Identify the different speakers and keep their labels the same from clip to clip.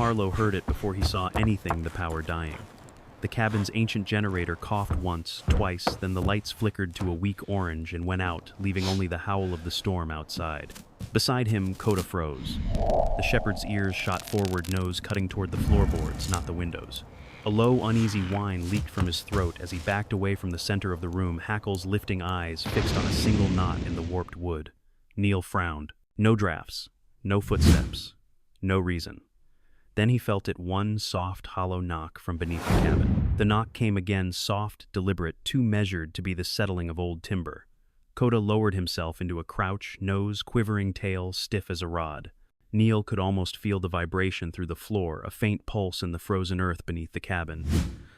Speaker 1: Harlow heard it before he saw anything the power dying. The cabin's ancient generator coughed once, twice, then the lights flickered to a weak orange and went out, leaving only the howl of the storm outside. Beside him, Coda froze. The shepherd's ears shot forward, nose cutting toward the floorboards, not the windows. A low, uneasy whine leaked from his throat as he backed away from the center of the room, Hackle's lifting eyes fixed on a single knot in the warped wood. Neil frowned. No drafts. No footsteps. No reason. Then he felt it one soft, hollow knock from beneath the cabin. The knock came again, soft, deliberate, too measured to be the settling of old timber. Coda lowered himself into a crouch, nose, quivering tail, stiff as a rod. Neil could almost feel the vibration through the floor, a faint pulse in the frozen earth beneath the cabin.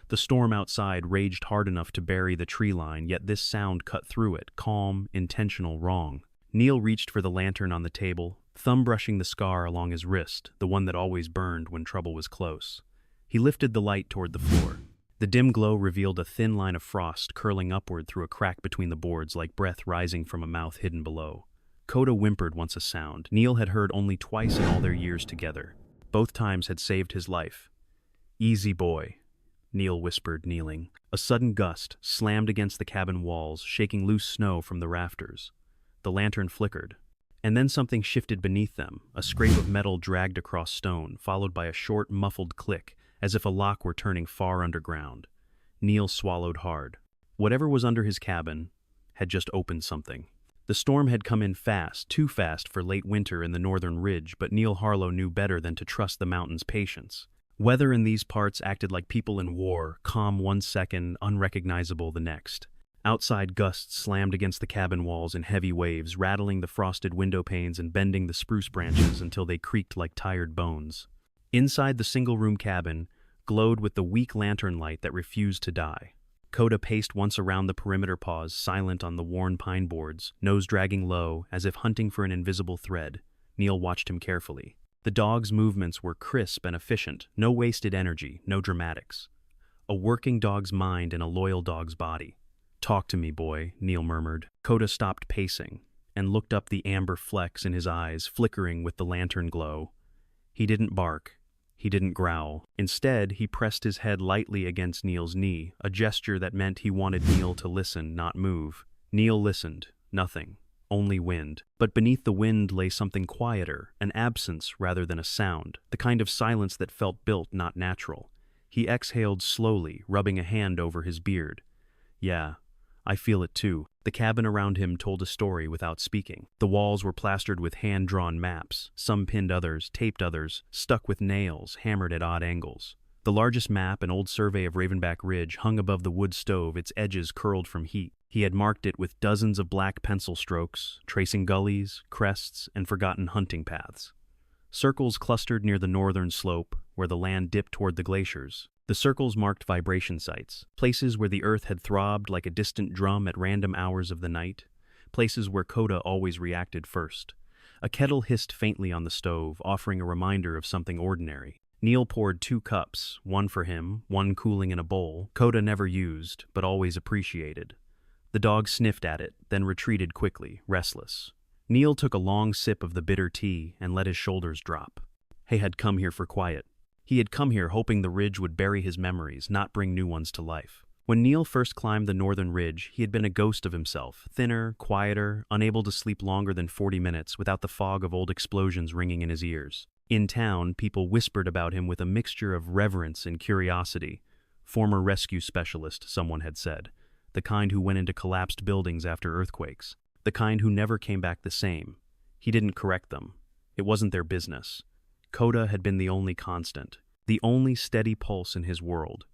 Speaker 1: The storm outside raged hard enough to bury the tree line, yet this sound cut through it, calm, intentional, wrong. Neil reached for the lantern on the table, thumb brushing the scar along his wrist, the one that always burned when trouble was close. He lifted the light toward the floor. The dim glow revealed a thin line of frost curling upward through a crack between the boards like breath rising from a mouth hidden below. Coda whimpered once a sound Neil had heard only twice in all their years together. Both times had saved his life. "Easy, boy," Neil whispered, kneeling. A sudden gust slammed against the cabin walls, shaking loose snow from the rafters. The lantern flickered. And then something shifted beneath them, a scrape of metal dragged across stone, followed by a short, muffled click, as if a lock were turning far underground. Neil swallowed hard. Whatever was under his cabin had just opened something. The storm had come in fast, too fast for late winter in the northern ridge, but Neil Harlow knew better than to trust the mountain's patience. Weather in these parts acted like people in war, calm one second, unrecognizable the next. Outside gusts slammed against the cabin walls in heavy waves, rattling the frosted window panes and bending the spruce branches until they creaked like tired bones. Inside the single-room cabin glowed with the weak lantern light that refused to die. Coda paced once around the perimeter, paws silent on the worn pine boards, nose dragging low, as if hunting for an invisible thread. Neil watched him carefully. The dog's movements were crisp and efficient, no wasted energy, no dramatics. A working dog's mind in a loyal dog's body. "Talk to me, boy," Neil murmured. Coda stopped pacing and looked up, the amber flecks in his eyes flickering with the lantern glow. He didn't bark. He didn't growl. Instead, he pressed his head lightly against Neil's knee, a gesture that meant he wanted Neil to listen, not move. Neil listened. Nothing. Only wind. But beneath the wind lay something quieter, an absence rather than a sound, the kind of silence that felt built, not natural. He exhaled slowly, rubbing a hand over his beard. "Yeah, I feel it too." The cabin around him told a story without speaking. The walls were plastered with hand-drawn maps, some pinned, others taped, others stuck with nails, hammered at odd angles. The largest map, an old survey of Ravenback Ridge, hung above the wood stove, its edges curled from heat. He had marked it with dozens of black pencil strokes, tracing gullies, crests, and forgotten hunting paths. Circles clustered near the northern slope, where the land dipped toward the glaciers. The circles marked vibration sites, places where the earth had throbbed like a distant drum at random hours of the night, places where Coda always reacted first. A kettle hissed faintly on the stove, offering a reminder of something ordinary. Neil poured 2 cups, one for him, one cooling in a bowl, Coda never used, but always appreciated. The dog sniffed at it, then retreated quickly, restless. Neil took a long sip of the bitter tea and let his shoulders drop. He had come here for quiet. He had come here hoping the ridge would bury his memories, not bring new ones to life. When Neil first climbed the northern ridge, he had been a ghost of himself, thinner, quieter, unable to sleep longer than 40 minutes without the fog of old explosions ringing in his ears. In town, people whispered about him with a mixture of reverence and curiosity. Former rescue specialist, someone had said. The kind who went into collapsed buildings after earthquakes. The kind who never came back the same. He didn't correct them. It wasn't their business. Coda had been the only constant, the only steady pulse in his world.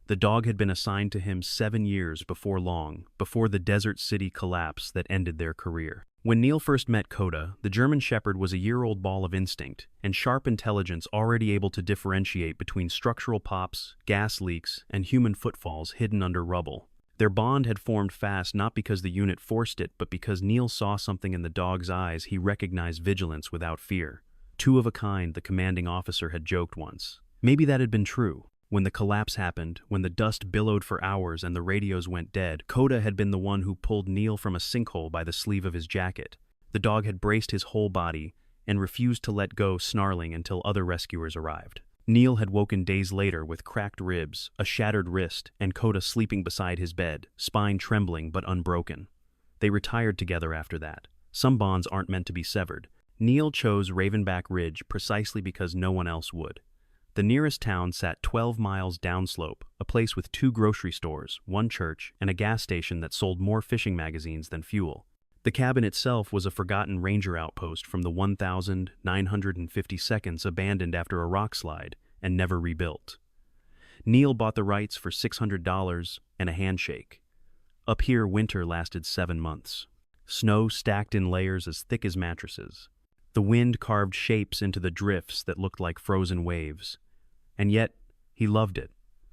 Speaker 1: The dog had been assigned to him 7 years before long, before the desert city collapse that ended their career. When Neil first met Coda, the German Shepherd was a year-old ball of instinct and sharp intelligence, already able to differentiate between structural pops, gas leaks, and human footfalls hidden under rubble. Their bond had formed fast, not because the unit forced it, but because Neil saw something in the dog's eyes. He recognized vigilance without fear. 2 of a kind, the commanding officer had joked once. Maybe that had been true. When the collapse happened, when the dust billowed for hours and the radios went dead, Coda had been the one who pulled Neil from a sinkhole by the sleeve of his jacket. The dog had braced his whole body and refused to let go, snarling until other rescuers arrived. Neil had woken days later with cracked ribs, a shattered wrist, and Coda sleeping beside his bed, spine trembling but unbroken. They retired together after that. Some bonds aren't meant to be severed. Neil chose Ravenback Ridge precisely because no one else would. The nearest town sat 12 miles downslope, a place with 2 grocery stores, 1 church, and a gas station that sold more fishing magazines than fuel. The cabin itself was a forgotten ranger outpost from the 1952nd abandoned after a rock slide and never rebuilt. Neil bought the rights for $600 and a handshake. Up here, winter lasted 7 months. Snow stacked in layers as thick as mattresses. The wind carved shapes into the drifts that looked like frozen waves. And yet, he loved it.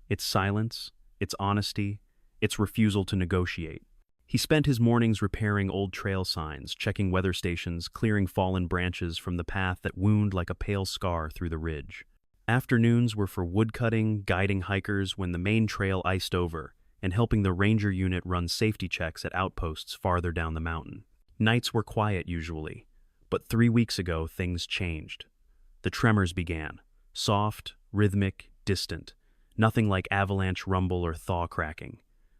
Speaker 1: Its silence, its honesty, its refusal to negotiate. He spent his mornings repairing old trail signs, checking weather stations, clearing fallen branches from the path that wound like a pale scar through the ridge. Afternoons were for woodcutting, guiding hikers when the main trail iced over, and helping the ranger unit run safety checks at outposts farther down the mountain. Nights were quiet usually, but 3 weeks ago things changed. The tremors began, soft, rhythmic, distant, nothing like avalanche rumble or thaw cracking.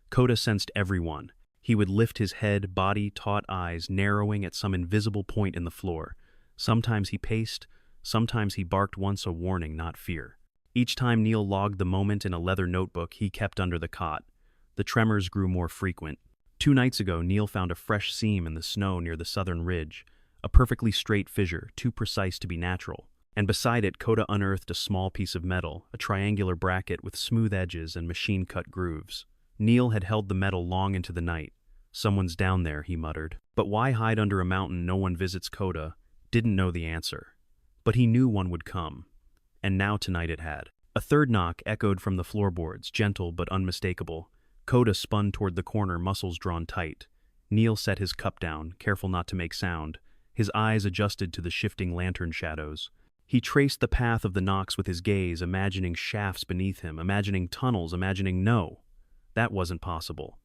Speaker 1: Coda sensed everyone. He would lift his head, body, taut eyes narrowing at some invisible point in the floor. Sometimes he paced, sometimes he barked once a warning, not fear. Each time Neil logged the moment in a leather notebook he kept under the cot. The tremors grew more frequent. 2 nights ago, Neil found a fresh seam in the snow near the southern ridge, a perfectly straight fissure, too precise to be natural. And beside it, Coda unearthed a small piece of metal, a triangular bracket with smooth edges and machine-cut grooves. Neil had held the metal long into the night. Someone's down there, he muttered. But why hide under a mountain no one visits? Coda didn't know the answer. But he knew one would come. And now tonight it had. A third knock echoed from the floorboards, gentle but unmistakable. Coda spun toward the corner, muscles drawn tight. Neil set his cup down, careful not to make sound. His eyes adjusted to the shifting lantern shadows. He traced the path of the knocks with his gaze, imagining shafts beneath him, imagining tunnels, imagining no. That wasn't possible.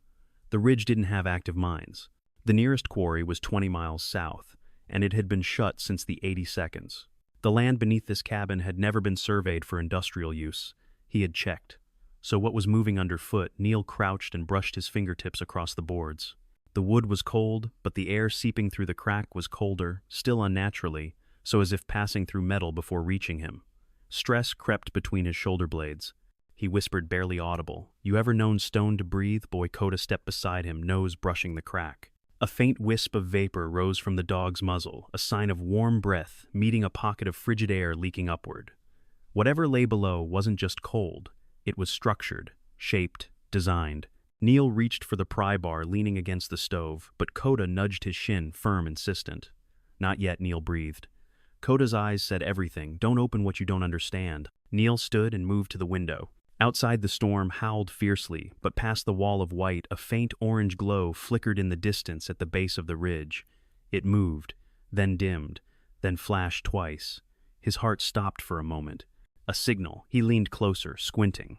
Speaker 1: The ridge didn't have active mines. The nearest quarry was 20 miles south, and it had been shut since the 82nds. The land beneath this cabin had never been surveyed for industrial use. He had checked. So what was moving underfoot? Neil crouched and brushed his fingertips across the boards. The wood was cold, but the air seeping through the crack was colder, still unnaturally, so as if passing through metal before reaching him. Stress crept between his shoulder blades. He whispered, barely audible, "You ever known stone to breathe?" Boy Coda stepped beside him, nose brushing the crack. A faint wisp of vapor rose from the dog's muzzle, a sign of warm breath meeting a pocket of frigid air leaking upward. Whatever lay below wasn't just cold. It was structured, shaped, designed. Neil reached for the pry bar leaning against the stove, but Coda nudged his shin, firm, insistent. "Not yet," Neil breathed. Coda's eyes said everything. "Don't open what you don't understand." Neil stood and moved to the window. Outside, the storm howled fiercely, but past the wall of white, a faint orange glow flickered in the distance at the base of the ridge. It moved, then dimmed, then flashed twice. His heart stopped for a moment. A signal. He leaned closer, squinting.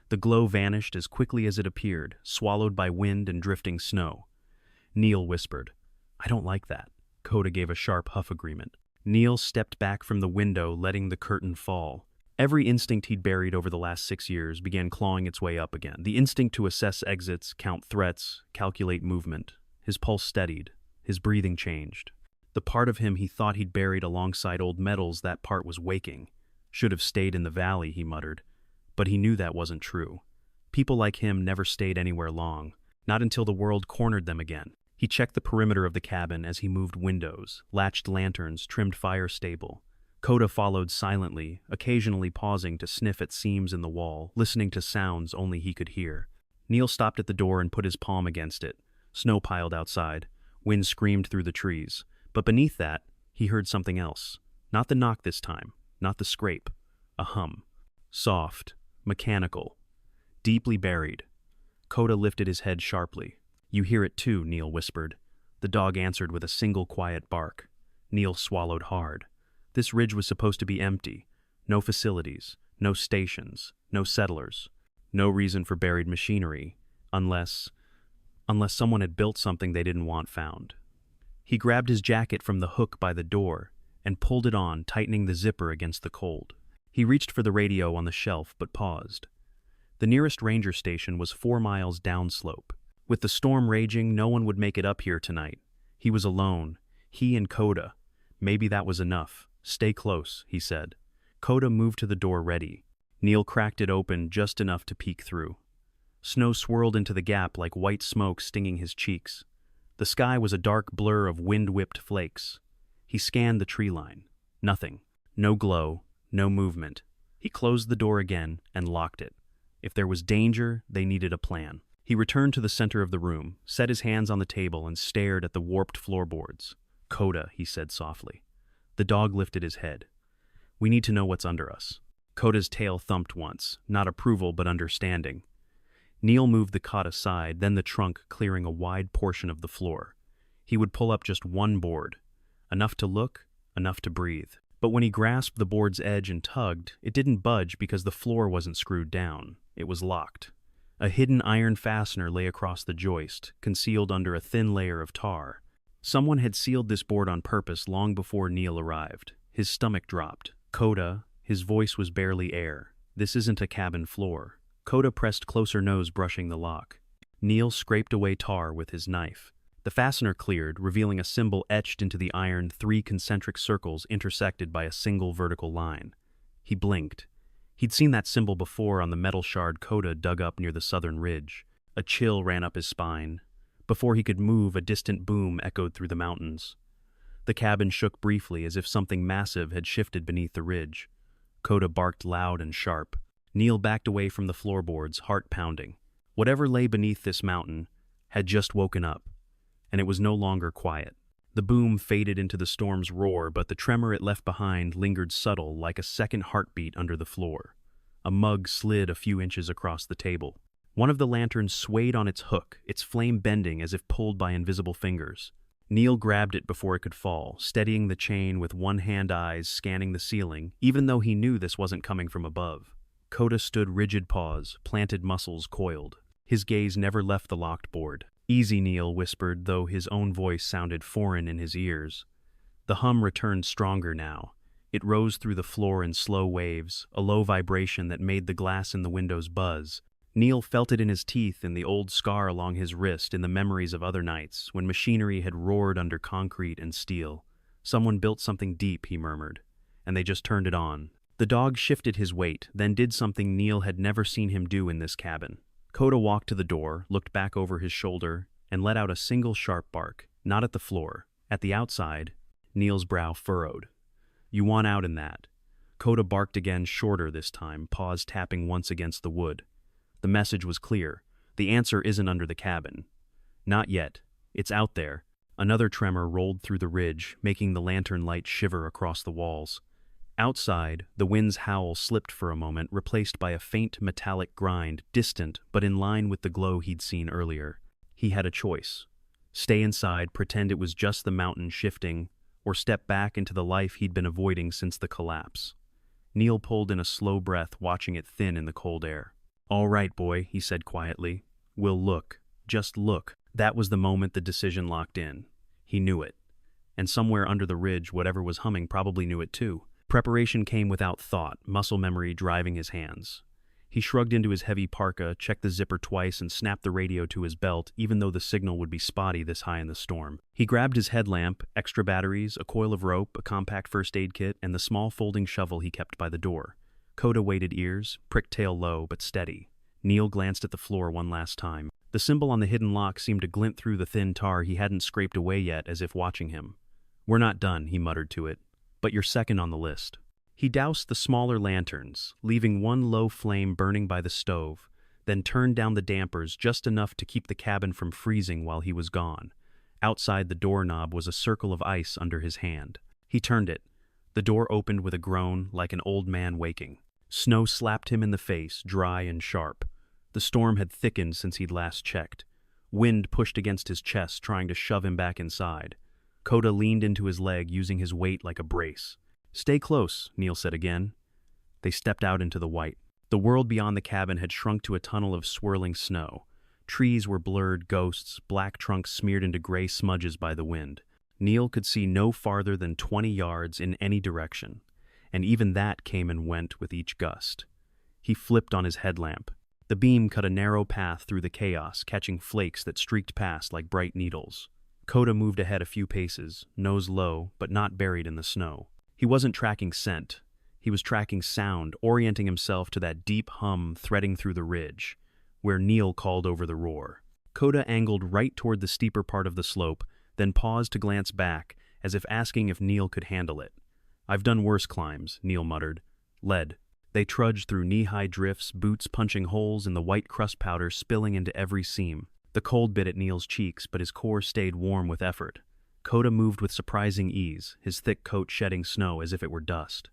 Speaker 1: The glow vanished as quickly as it appeared, swallowed by wind and drifting snow. Neil whispered, "I don't like that." Coda gave a sharp huff agreement. Neil stepped back from the window, letting the curtain fall. Every instinct he'd buried over the last 6 years began clawing its way up again. The instinct to assess exits, count threats, calculate movement. His pulse steadied. His breathing changed. The part of him he thought he'd buried alongside old metals, that part was waking. "Should have stayed in the valley," he muttered. But he knew that wasn't true. People like him never stayed anywhere long, not until the world cornered them again. He checked the perimeter of the cabin as he moved windows, latched lanterns, trimmed fire stable. Coda followed silently, occasionally pausing to sniff at seams in the wall, listening to sounds only he could hear. Neil stopped at the door and put his palm against it. Snow piled outside. Wind screamed through the trees. But beneath that, he heard something else. Not the knock this time, not the scrape. A hum. Soft, mechanical, deeply buried. Coda lifted his head sharply. "You hear it too," Neil whispered. The dog answered with a single quiet bark. Neil swallowed hard. This ridge was supposed to be empty. No facilities, no stations, no settlers. No reason for buried machinery, unless someone had built something they didn't want found. He grabbed his jacket from the hook by the door and pulled it on, tightening the zipper against the cold. He reached for the radio on the shelf but paused. The nearest ranger station was 4 miles downslope. With the storm raging, no one would make it up here tonight. He was alone. He and Coda. Maybe that was enough. Stay close, he said. Coda moved to the door ready. Neil cracked it open just enough to peek through. Snow swirled into the gap like white smoke stinging his cheeks. The sky was a dark blur of wind-whipped flakes. He scanned the tree line. Nothing. No glow. No movement. He closed the door again and locked it. If there was danger, they needed a plan. He returned to the center of the room, set his hands on the table and stared at the warped floorboards. Coda, he said softly. The dog lifted his head. We need to know what's under us. Coda's tail thumped once, not approval but understanding. Neil moved the cot aside, then the trunk clearing a wide portion of the floor. He would pull up just one board. Enough to look, enough to breathe. But when he grasped the board's edge and tugged, it didn't budge because the floor wasn't screwed down. It was locked. A hidden iron fastener lay across the joist, concealed under a thin layer of tar. Someone had sealed this board on purpose long before Neil arrived. His stomach dropped. Coda, his voice was barely air. This isn't a cabin floor. Coda pressed closer nose, brushing the lock. Neil scraped away tar with his knife. The fastener cleared, revealing a symbol etched into the iron, 3 concentric circles intersected by a single vertical line. He blinked. He'd seen that symbol before on the metal shard Coda dug up near the southern ridge. A chill ran up his spine. Before he could move, a distant boom echoed through the mountains. The cabin shook briefly as if something massive had shifted beneath the ridge. Coda barked loud and sharp. Neil backed away from the floorboards, heart pounding. Whatever lay beneath this mountain had just woken up, and it was no longer quiet. The boom faded into the storm's roar, but the tremor it left behind lingered subtle, like a second heartbeat under the floor. A mug slid a few inches across the table. One of the lanterns swayed on its hook, its flame bending as if pulled by invisible fingers. Neil grabbed it before it could fall, steadying the chain with one-hand eyes scanning the ceiling, even though he knew this wasn't coming from above. Coda stood rigid paws, planted muscles coiled. His gaze never left the locked board. Easy, Neil whispered, though his own voice sounded foreign in his ears. The hum returned stronger now. It rose through the floor in slow waves, a low vibration that made the glass in the windows buzz. Neil felt it in his teeth, in the old scar along his wrist, in the memories of other nights, when machinery had roared under concrete and steel. Someone built something deep, he murmured, and they just turned it on. The dog shifted his weight, then did something Neil had never seen him do in this cabin. Coda walked to the door, looked back over his shoulder, and let out a single sharp bark, not at the floor. At the outside, Neil's brow furrowed. You want out in that. Coda barked again, shorter this time, paws tapping once against the wood. The message was clear. The answer isn't under the cabin. Not yet. It's out there. Another tremor rolled through the ridge, making the lantern light shiver across the walls. Outside, the wind's howl slipped for a moment, replaced by a faint metallic grind, distant but in line with the glow he'd seen earlier. He had a choice. Stay inside, pretend it was just the mountain shifting, or step back into the life he'd been avoiding since the collapse. Neil pulled in a slow breath, watching it thin in the cold air. All right, boy, he said quietly. We'll look. Just look. That was the moment the decision locked in. He knew it. And somewhere under the ridge, whatever was humming probably knew it too. Preparation came without thought, muscle memory driving his hands. He shrugged into his heavy parka, checked the zipper twice, and snapped the radio to his belt, even though the signal would be spotty this high in the storm. He grabbed his headlamp, extra batteries, a coil of rope, a compact first aid kit, and the small folding shovel he kept by the door. Coda waited ears, pricked tail low but steady. Neil glanced at the floor one last time. The symbol on the hidden lock seemed to glint through the thin tar he hadn't scraped away yet, as if watching him. We're not done, he muttered to it. But you're second on the list. He doused the smaller lanterns, leaving one low flame burning by the stove, then turned down the dampers just enough to keep the cabin from freezing while he was gone. Outside the doorknob was a circle of ice under his hand. He turned it. The door opened with a groan, like an old man waking. Snow slapped him in the face, dry and sharp. The storm had thickened since he'd last checked. Wind pushed against his chest, trying to shove him back inside. Coda leaned into his leg, using his weight like a brace. Stay close, Neil said again. They stepped out into the white. The world beyond the cabin had shrunk to a tunnel of swirling snow. Trees were blurred ghosts, black trunks smeared into gray smudges by the wind. Neil could see no farther than 20 yards in any direction. and even that came and went with each gust. He flipped on his headlamp. The beam cut a narrow path through the chaos, catching flakes that streaked past like bright needles. Coda moved ahead a few paces, nose low, but not buried in the snow. He wasn't tracking scent. He was tracking sound, orienting himself to that deep hum threading through the ridge, where Neil called over the roar. Coda angled right toward the steeper part of the slope, then paused to glance back, as if asking if Neil could handle it. "I've done worse climbs," Neil muttered. "Lead." They trudged through knee-high drifts, boots punching holes in the white crust powder spilling into every seam. The cold bit at Neil's cheeks, but his core stayed warm with effort. Coda moved with surprising ease, his thick coat shedding snow as if it were dust.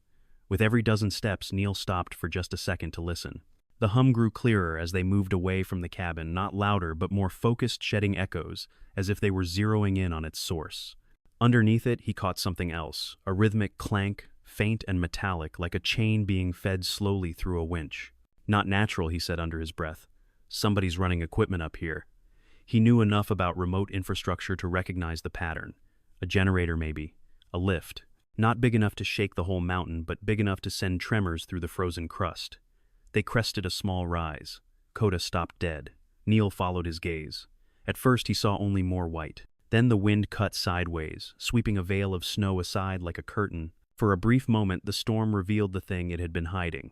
Speaker 1: With every dozen steps, Neil stopped for just a second to listen. The hum grew clearer as they moved away from the cabin, not louder but more focused, shedding echoes, as if they were zeroing in on its source. Underneath it, he caught something else, a rhythmic clank, faint and metallic, like a chain being fed slowly through a winch. "Not natural," he said under his breath. "Somebody's running equipment up here." He knew enough about remote infrastructure to recognize the pattern. A generator maybe, a lift. Not big enough to shake the whole mountain, but big enough to send tremors through the frozen crust. They crested a small rise. Coda stopped dead. Neil followed his gaze. At first he saw only more white. Then the wind cut sideways, sweeping a veil of snow aside like a curtain. For a brief moment the storm revealed the thing it had been hiding.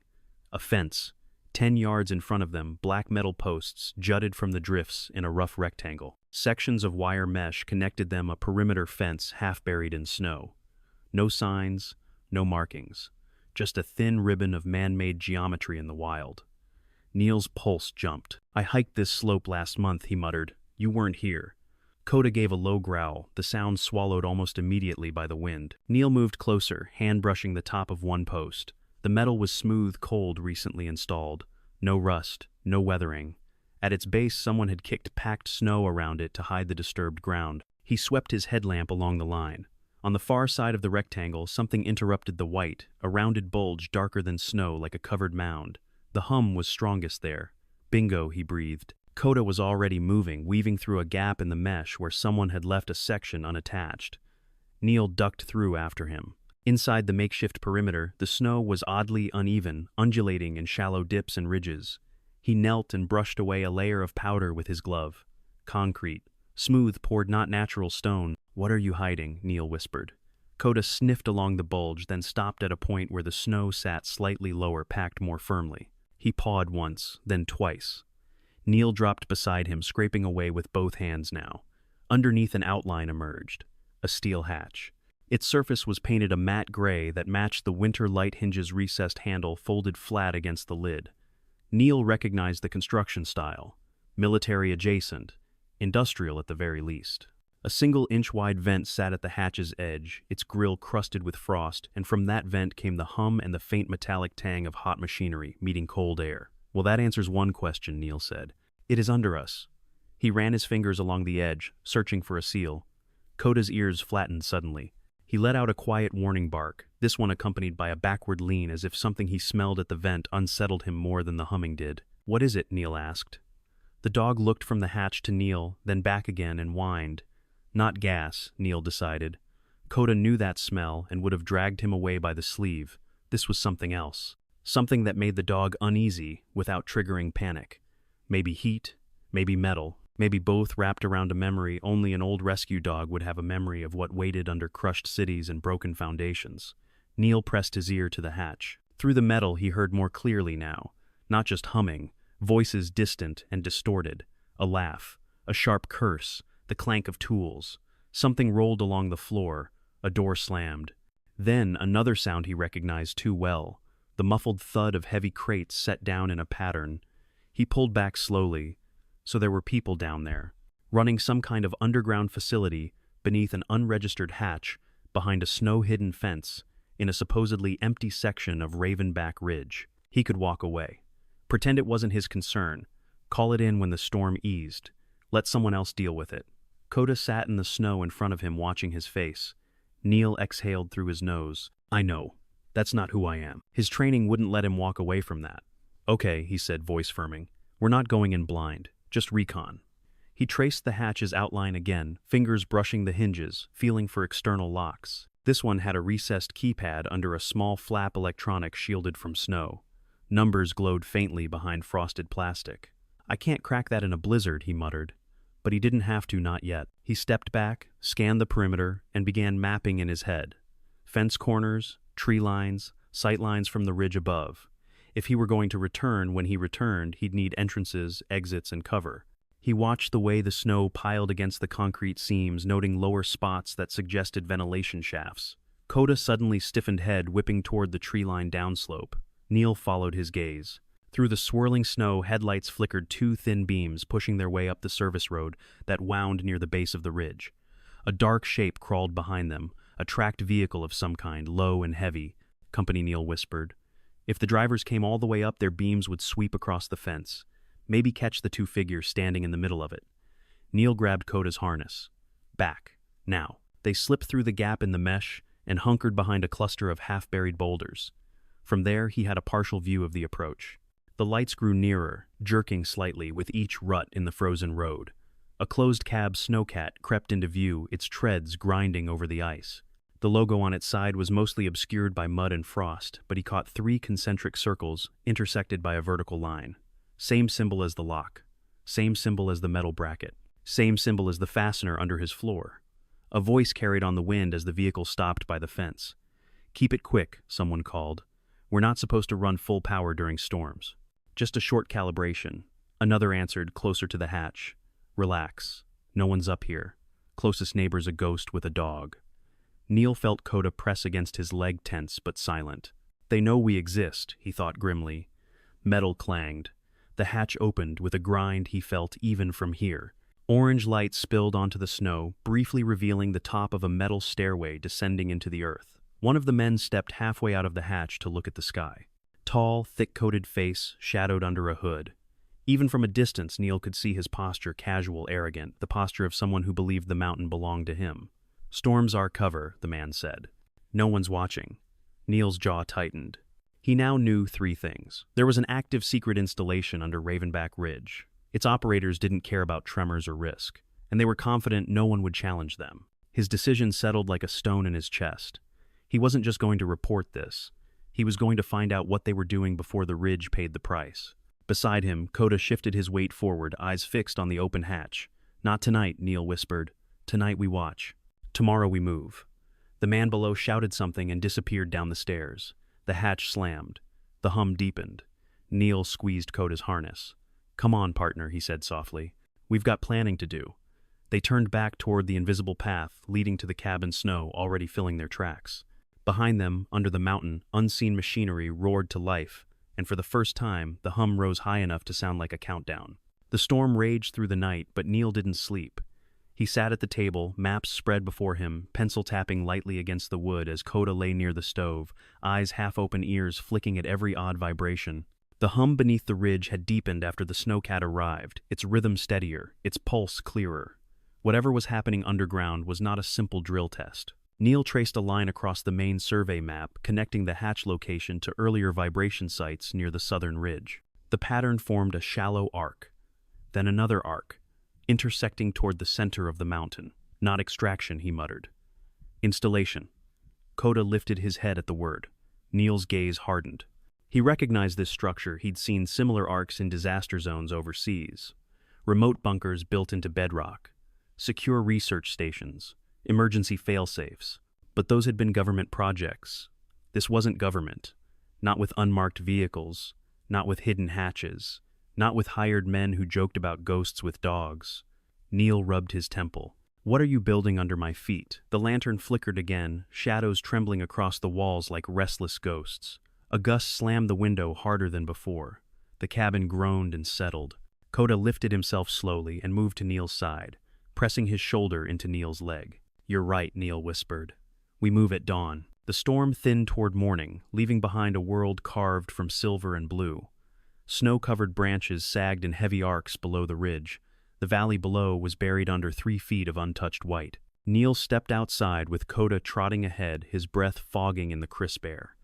Speaker 1: A fence. 10 yards in front of them, black metal posts jutted from the drifts in a rough rectangle. Sections of wire mesh connected them, a perimeter fence half buried in snow. No signs, no markings. Just a thin ribbon of man-made geometry in the wild. Neil's pulse jumped. "I hiked this slope last month," he muttered. "You weren't here." Coda gave a low growl, the sound swallowed almost immediately by the wind. Neil moved closer, hand brushing the top of one post. The metal was smooth, cold, recently installed. No rust, no weathering. At its base, someone had kicked packed snow around it to hide the disturbed ground. He swept his headlamp along the line. On the far side of the rectangle, something interrupted the white, a rounded bulge darker than snow like a covered mound. The hum was strongest there. "Bingo," he breathed. Coda was already moving, weaving through a gap in the mesh where someone had left a section unattached. Neil ducked through after him. Inside the makeshift perimeter, the snow was oddly uneven, undulating in shallow dips and ridges. He knelt and brushed away a layer of powder with his glove. Concrete. Smooth, poured, not natural stone. "What are you hiding?" Neil whispered. Coda sniffed along the bulge, then stopped at a point where the snow sat slightly lower, packed more firmly. He pawed once, then twice. Neil dropped beside him, scraping away with both hands now. Underneath an outline emerged. A steel hatch. Its surface was painted a matte gray that matched the winter light hinge's recessed handle folded flat against the lid. Neil recognized the construction style. Military adjacent. Industrial at the very least. A single-inch-wide vent sat at the hatch's edge, its grill crusted with frost, and from that vent came the hum and the faint metallic tang of hot machinery meeting cold air. "Well, that answers one question," Neil said. "It is under us." He ran his fingers along the edge, searching for a seal. Coda's ears flattened suddenly. He let out a quiet warning bark, this one accompanied by a backward lean as if something he smelled at the vent unsettled him more than the humming did. "What is it?" Neil asked. The dog looked from the hatch to Neil, then back again and whined. Not gas, Neil decided. Coda knew that smell and would have dragged him away by the sleeve. This was something else. Something that made the dog uneasy without triggering panic. Maybe heat, maybe metal, maybe both wrapped around a memory only an old rescue dog would have, a memory of what waited under crushed cities and broken foundations. Neil pressed his ear to the hatch. Through the metal he heard more clearly now. Not just humming, voices distant and distorted. A laugh, a sharp curse, the clank of tools. Something rolled along the floor, a door slammed. Then another sound he recognized too well, the muffled thud of heavy crates set down in a pattern. He pulled back slowly. So there were people down there, running some kind of underground facility beneath an unregistered hatch behind a snow-hidden fence in a supposedly empty section of Ravenback Ridge. He could walk away. Pretend it wasn't his concern. Call it in when the storm eased. Let someone else deal with it. Coda sat in the snow in front of him, watching his face. Neil exhaled through his nose. "I know. That's not who I am." His training wouldn't let him walk away from that. "Okay," he said, voice firming. "We're not going in blind. Just recon." He traced the hatch's outline again, fingers brushing the hinges, feeling for external locks. This one had a recessed keypad under a small flap electronic shielded from snow. Numbers glowed faintly behind frosted plastic. "I can't crack that in a blizzard," he muttered. But he didn't have to, not yet. He stepped back, scanned the perimeter, and began mapping in his head. Fence corners, tree lines, sight lines from the ridge above. If he were going to return, when he returned, he'd need entrances, exits, and cover. He watched the way the snow piled against the concrete seams, noting lower spots that suggested ventilation shafts. Coda suddenly stiffened head, whipping toward the tree-lined downslope. Neil followed his gaze. Through the swirling snow, headlights flickered two thin beams, pushing their way up the service road that wound near the base of the ridge. A dark shape crawled behind them, a tracked vehicle of some kind, low and heavy, Company Neil whispered. If the drivers came all the way up, their beams would sweep across the fence, maybe catch the two figures standing in the middle of it. Neil grabbed Coda's harness. Back. Now. They slipped through the gap in the mesh and hunkered behind a cluster of half-buried boulders. From there, he had a partial view of the approach. The lights grew nearer, jerking slightly with each rut in the frozen road. A closed-cab snowcat crept into view, its treads grinding over the ice. The logo on its side was mostly obscured by mud and frost, but he caught 3 concentric circles intersected by a vertical line. Same symbol as the lock. Same symbol as the metal bracket. Same symbol as the fastener under his floor. A voice carried on the wind as the vehicle stopped by the fence. "Keep it quick," someone called. "We're not supposed to run full power during storms. Just a short calibration." Another answered, closer to the hatch. "Relax. No one's up here. Closest neighbor's a ghost with a dog." Neil felt Coda press against his leg, tense but silent. "They know we exist," he thought grimly. Metal clanged. The hatch opened with a grind he felt even from here. Orange light spilled onto the snow, briefly revealing the top of a metal stairway descending into the earth. One of the men stepped halfway out of the hatch to look at the sky. Tall, thick-coated face shadowed under a hood. Even from a distance, Neil could see his posture, casual, arrogant, the posture of someone who believed the mountain belonged to him. "Storms are cover," the man said. "No one's watching." Neil's jaw tightened. He now knew 3 things. There was an active secret installation under Ravenback Ridge. Its operators didn't care about tremors or risk, and they were confident no one would challenge them. His decision settled like a stone in his chest. He wasn't just going to report this. He was going to find out what they were doing before the ridge paid the price. Beside him, Coda shifted his weight forward, eyes fixed on the open hatch. "Not tonight," Neil whispered. "Tonight we watch. Tomorrow we move." The man below shouted something and disappeared down the stairs. The hatch slammed. The hum deepened. Neil squeezed Coda's harness. "Come on, partner," he said softly. "We've got planning to do." They turned back toward the invisible path leading to the cabin snow already filling their tracks. Behind them, under the mountain, unseen machinery roared to life, and for the first time, the hum rose high enough to sound like a countdown. The storm raged through the night, but Neil didn't sleep. He sat at the table, maps spread before him, pencil tapping lightly against the wood as Coda lay near the stove, eyes half open, ears flicking at every odd vibration. The hum beneath the ridge had deepened after the snowcat arrived, its rhythm steadier, its pulse clearer. Whatever was happening underground was not a simple drill test. Neil traced a line across the main survey map, connecting the hatch location to earlier vibration sites near the southern ridge. The pattern formed a shallow arc, then another arc, intersecting toward the center of the mountain. "Not extraction," he muttered. "Installation." Coda lifted his head at the word. Neil's gaze hardened. He recognized this structure. He'd seen similar arcs in disaster zones overseas. Remote bunkers built into bedrock. Secure research stations. Emergency fail-safes. But those had been government projects. This wasn't government. Not with unmarked vehicles. Not with hidden hatches. Not with hired men who joked about ghosts with dogs. Neil rubbed his temple. "What are you building under my feet?" The lantern flickered again, shadows trembling across the walls like restless ghosts. A gust slammed the window harder than before. The cabin groaned and settled. Coda lifted himself slowly and moved to Neil's side, pressing his shoulder into Neil's leg. "You're right," Neil whispered. "We move at dawn." The storm thinned toward morning, leaving behind a world carved from silver and blue. Snow-covered branches sagged in heavy arcs below the ridge. The valley below was buried under 3 feet of untouched white. Neil stepped outside with Coda trotting ahead, his breath fogging in the crisp air.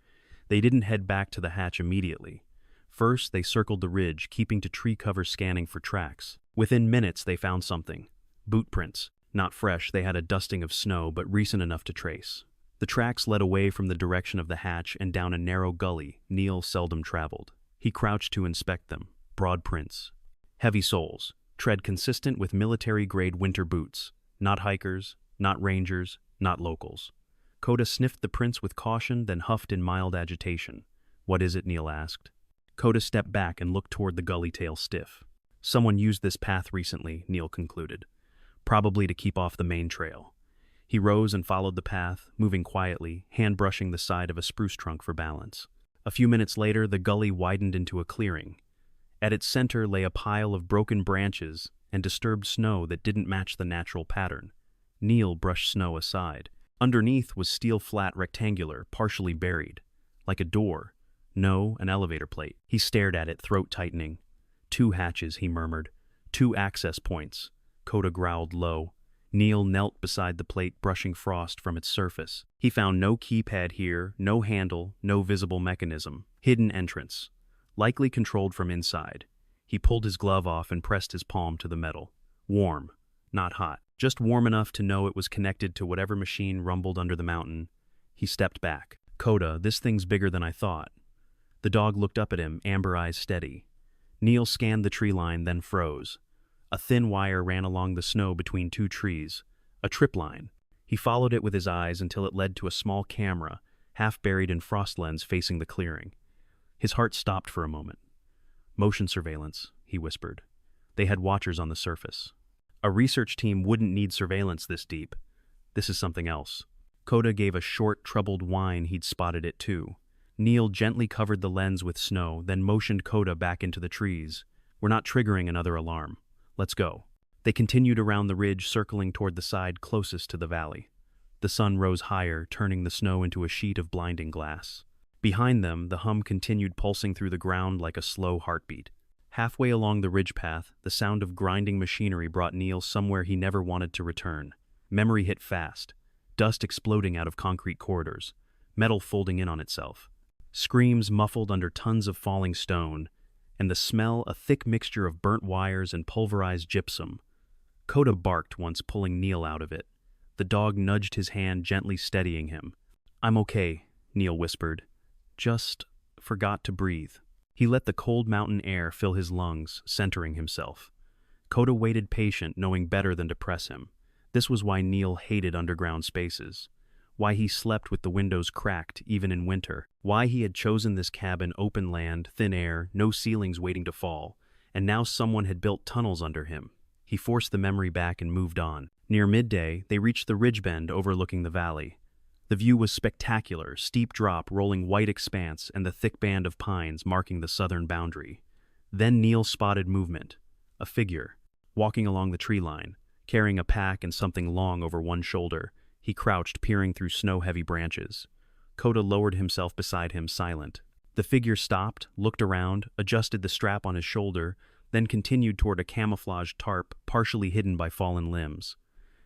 Speaker 1: They didn't head back to the hatch immediately. First, they circled the ridge, keeping to tree cover, scanning for tracks. Within minutes, they found something. Boot prints. Not fresh, they had a dusting of snow, but recent enough to trace. The tracks led away from the direction of the hatch and down a narrow gully Neil seldom traveled. He crouched to inspect them. Broad prints. Heavy soles. Tread consistent with military-grade winter boots. Not hikers, not rangers, not locals. Coda sniffed the prints with caution, then huffed in mild agitation. "What is it?" Neil asked. Coda stepped back and looked toward the gully tail stiff. "Someone used this path recently," Neil concluded. "Probably to keep off the main trail." He rose and followed the path, moving quietly, hand-brushing the side of a spruce trunk for balance. A few minutes later, the gully widened into a clearing. At its center lay a pile of broken branches and disturbed snow that didn't match the natural pattern. Neil brushed snow aside. Underneath was steel flat rectangular, partially buried. Like a door. No, an elevator plate. He stared at it, throat tightening. "Two hatches," he murmured. "Two access points." Coda growled low. Neil knelt beside the plate, brushing frost from its surface. He found no keypad here, no handle, no visible mechanism. Hidden entrance. Likely controlled from inside. He pulled his glove off and pressed his palm to the metal. Warm. Not hot. Just warm enough to know it was connected to whatever machine rumbled under the mountain. He stepped back. "Coda, this thing's bigger than I thought." The dog looked up at him, amber eyes steady. Neil scanned the tree line, then froze. A thin wire ran along the snow between two trees. A trip line. He followed it with his eyes until it led to a small camera, half buried in frost lens facing the clearing. His heart stopped for a moment. "Motion surveillance," he whispered. They had watchers on the surface. A research team wouldn't need surveillance this deep. This is something else. Coda gave a short, troubled whine. He'd spotted it too. Neil gently covered the lens with snow, then motioned Coda back into the trees. "We're not triggering another alarm. Let's go." They continued around the ridge, circling toward the side closest to the valley. The sun rose higher, turning the snow into a sheet of blinding glass. Behind them, the hum continued pulsing through the ground like a slow heartbeat. Halfway along the ridge path, the sound of grinding machinery brought Neil somewhere he never wanted to return. Memory hit fast. Dust exploding out of concrete corridors. Metal folding in on itself. Screams muffled under tons of falling stone, and the smell a thick mixture of burnt wires and pulverized gypsum. Coda barked once, pulling Neil out of it. The dog nudged his hand, gently steadying him. "I'm okay," Neil whispered. "Just forgot to breathe." He let the cold mountain air fill his lungs, centering himself. Coda waited patient, knowing better than to press him. This was why Neil hated underground spaces. Why he slept with the windows cracked, even in winter. Why he had chosen this cabin: open land, thin air, no ceilings waiting to fall. And now someone had built tunnels under him. He forced the memory back and moved on. Near midday, they reached the ridge bend overlooking the valley. The view was spectacular: steep drop, rolling white expanse, and the thick band of pines marking the southern boundary. Then Neil spotted movement. A figure, walking along the tree line, carrying a pack and something long over one shoulder. He crouched, peering through snow-heavy branches. Coda lowered himself beside him, silent. The figure stopped, looked around, adjusted the strap on his shoulder, then continued toward a camouflaged tarp, partially hidden by fallen limbs.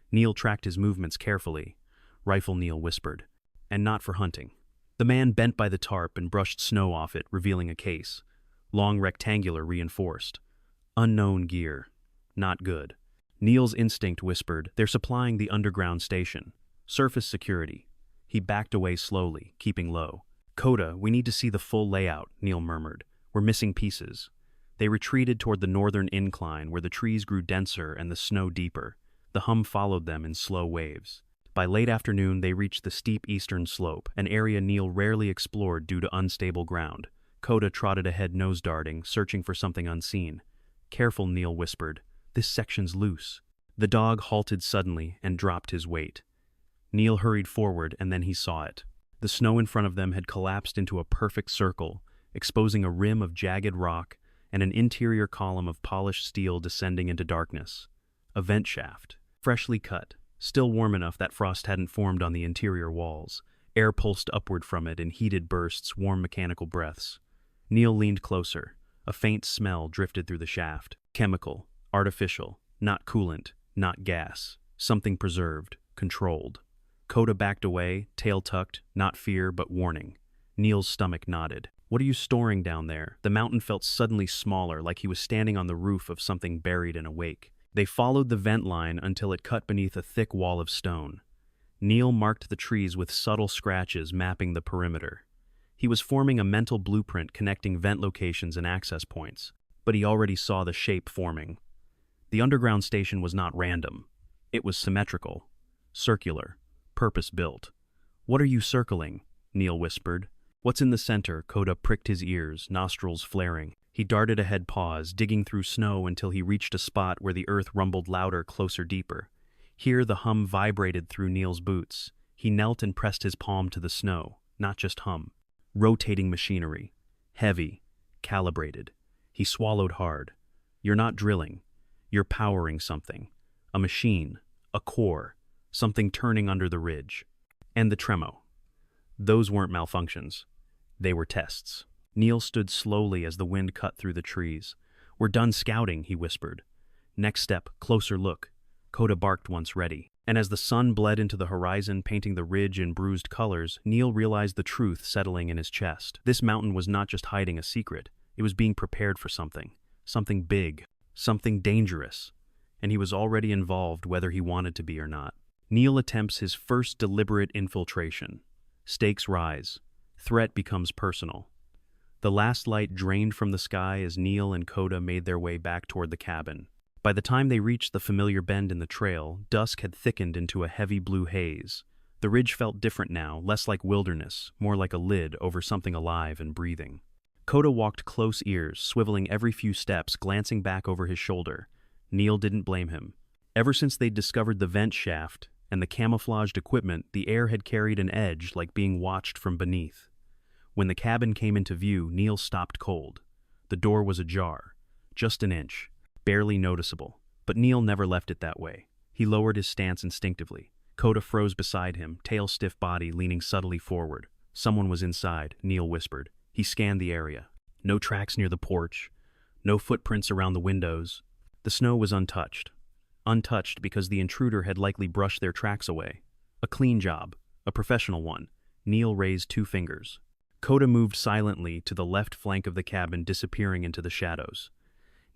Speaker 1: Neil tracked his movements carefully. "Rifle," Neil whispered. "And not for hunting." The man bent by the tarp and brushed snow off it, revealing a case. Long, rectangular, reinforced. Unknown gear. Not good. Neil's instinct whispered, "They're supplying the underground station. Surface security." He backed away slowly, keeping low. "Coda, we need to see the full layout," Neil murmured. "We're missing pieces." They retreated toward the northern incline, where the trees grew denser and the snow deeper. The hum followed them in slow waves. By late afternoon, they reached the steep eastern slope, an area Neil rarely explored due to unstable ground. Coda trotted ahead, nose darting, searching for something unseen. "Careful," Neil whispered. "This section's loose." The dog halted suddenly and dropped his weight. Neil hurried forward, and then he saw it. The snow in front of them had collapsed into a perfect circle, exposing a rim of jagged rock and an interior column of polished steel descending into darkness. A vent shaft, freshly cut, still warm enough that frost hadn't formed on the interior walls. Air pulsed upward from it in heated bursts, warm mechanical breaths. Neil leaned closer. A faint smell drifted through the shaft. Chemical, artificial, not coolant, not gas. Something preserved, controlled. Coda backed away, tail tucked, not fear but warning. Neil's stomach nodded. "What are you storing down there?" The mountain felt suddenly smaller, like he was standing on the roof of something buried in a wake. They followed the vent line until it cut beneath a thick wall of stone. Neil marked the trees with subtle scratches mapping the perimeter. He was forming a mental blueprint connecting vent locations and access points, but he already saw the shape forming. The underground station was not random. It was symmetrical, circular, purpose-built. "What are you circling?" Neil whispered. "What's in the center?" Koda pricked his ears, nostrils flaring. He darted ahead, paws, digging through snow until he reached a spot where the earth rumbled louder, closer, deeper. Here the hum vibrated through Neil's boots. He knelt and pressed his palm to the snow, not just hum. Rotating machinery. Heavy. Calibrated. He swallowed hard. "You're not drilling. You're powering something. A machine. A core. Something turning under the ridge." And the tremor. Those weren't malfunctions. They were tests. Neil stood slowly as the wind cut through the trees. "We're done scouting," he whispered. "Next step, closer look." Koda barked once ready. And as the sun bled into the horizon, painting the ridge in bruised colors, Neil realized the truth settling in his chest. This mountain was not just hiding a secret. It was being prepared for something. Something big. Something dangerous. And he was already involved whether he wanted to be or not. Neil attempts his first deliberate infiltration. Stakes rise. Threat becomes personal. The last light drained from the sky as Neil and Koda made their way back toward the cabin. By the time they reached the familiar bend in the trail, dusk had thickened into a heavy blue haze. The ridge felt different now, less like wilderness, more like a lid over something alive and breathing. Koda walked close ears, swiveling every few steps, glancing back over his shoulder. Neil didn't blame him. Ever since they'd discovered the vent shaft and the camouflaged equipment, the air had carried an edge like being watched from beneath. When the cabin came into view, Neil stopped cold. The door was ajar, just an inch, barely noticeable. But Neil never left it that way. He lowered his stance instinctively. Koda froze beside him, tail-stiff body leaning subtly forward. Someone was inside, Neil whispered. He scanned the area. No tracks near the porch. No footprints around the windows. The snow was untouched. Untouched because the intruder had likely brushed their tracks away. A clean job. A professional one. Neil raised 2 fingers. Koda moved silently to the left flank of the cabin, disappearing into the shadows.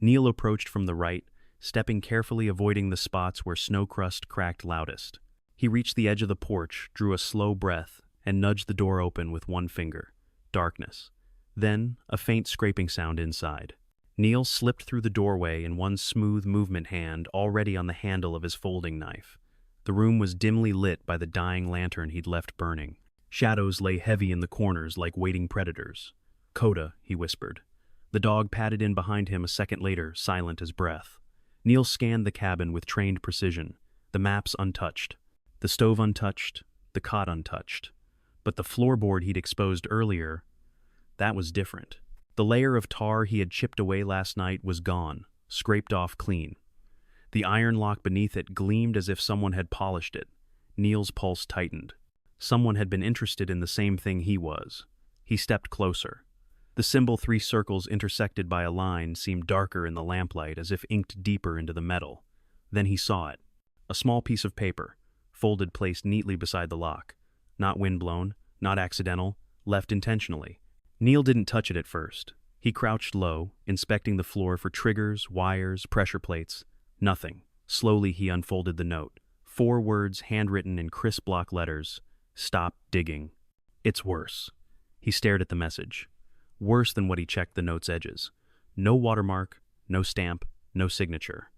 Speaker 1: Neil approached from the right, stepping carefully, avoiding the spots where snow crust cracked loudest. He reached the edge of the porch, drew a slow breath, and nudged the door open with 1 finger. Darkness. Then, a faint scraping sound inside. Neil slipped through the doorway in one smooth movement, hand already on the handle of his folding knife. The room was dimly lit by the dying lantern he'd left burning. Shadows lay heavy in the corners like waiting predators. "Koda," he whispered. The dog padded in behind him a second later, silent as breath. Neil scanned the cabin with trained precision. The maps untouched. The stove untouched. The cot untouched. But the floorboard he'd exposed earlier, that was different. The layer of tar he had chipped away last night was gone, scraped off clean. The iron lock beneath it gleamed as if someone had polished it. Neil's pulse tightened. Someone had been interested in the same thing he was. He stepped closer. The symbol 3 circles intersected by a line seemed darker in the lamplight, as if inked deeper into the metal. Then he saw it. A small piece of paper, folded, placed neatly beside the lock. Not windblown, not accidental, left intentionally. Neil didn't touch it at first. He crouched low, inspecting the floor for triggers, wires, pressure plates. Nothing. Slowly he unfolded the note. 4 words handwritten in crisp block letters. "Stop digging." "It's worse." He stared at the message. Worse than what he checked the note's edges. No watermark, no stamp, no signature.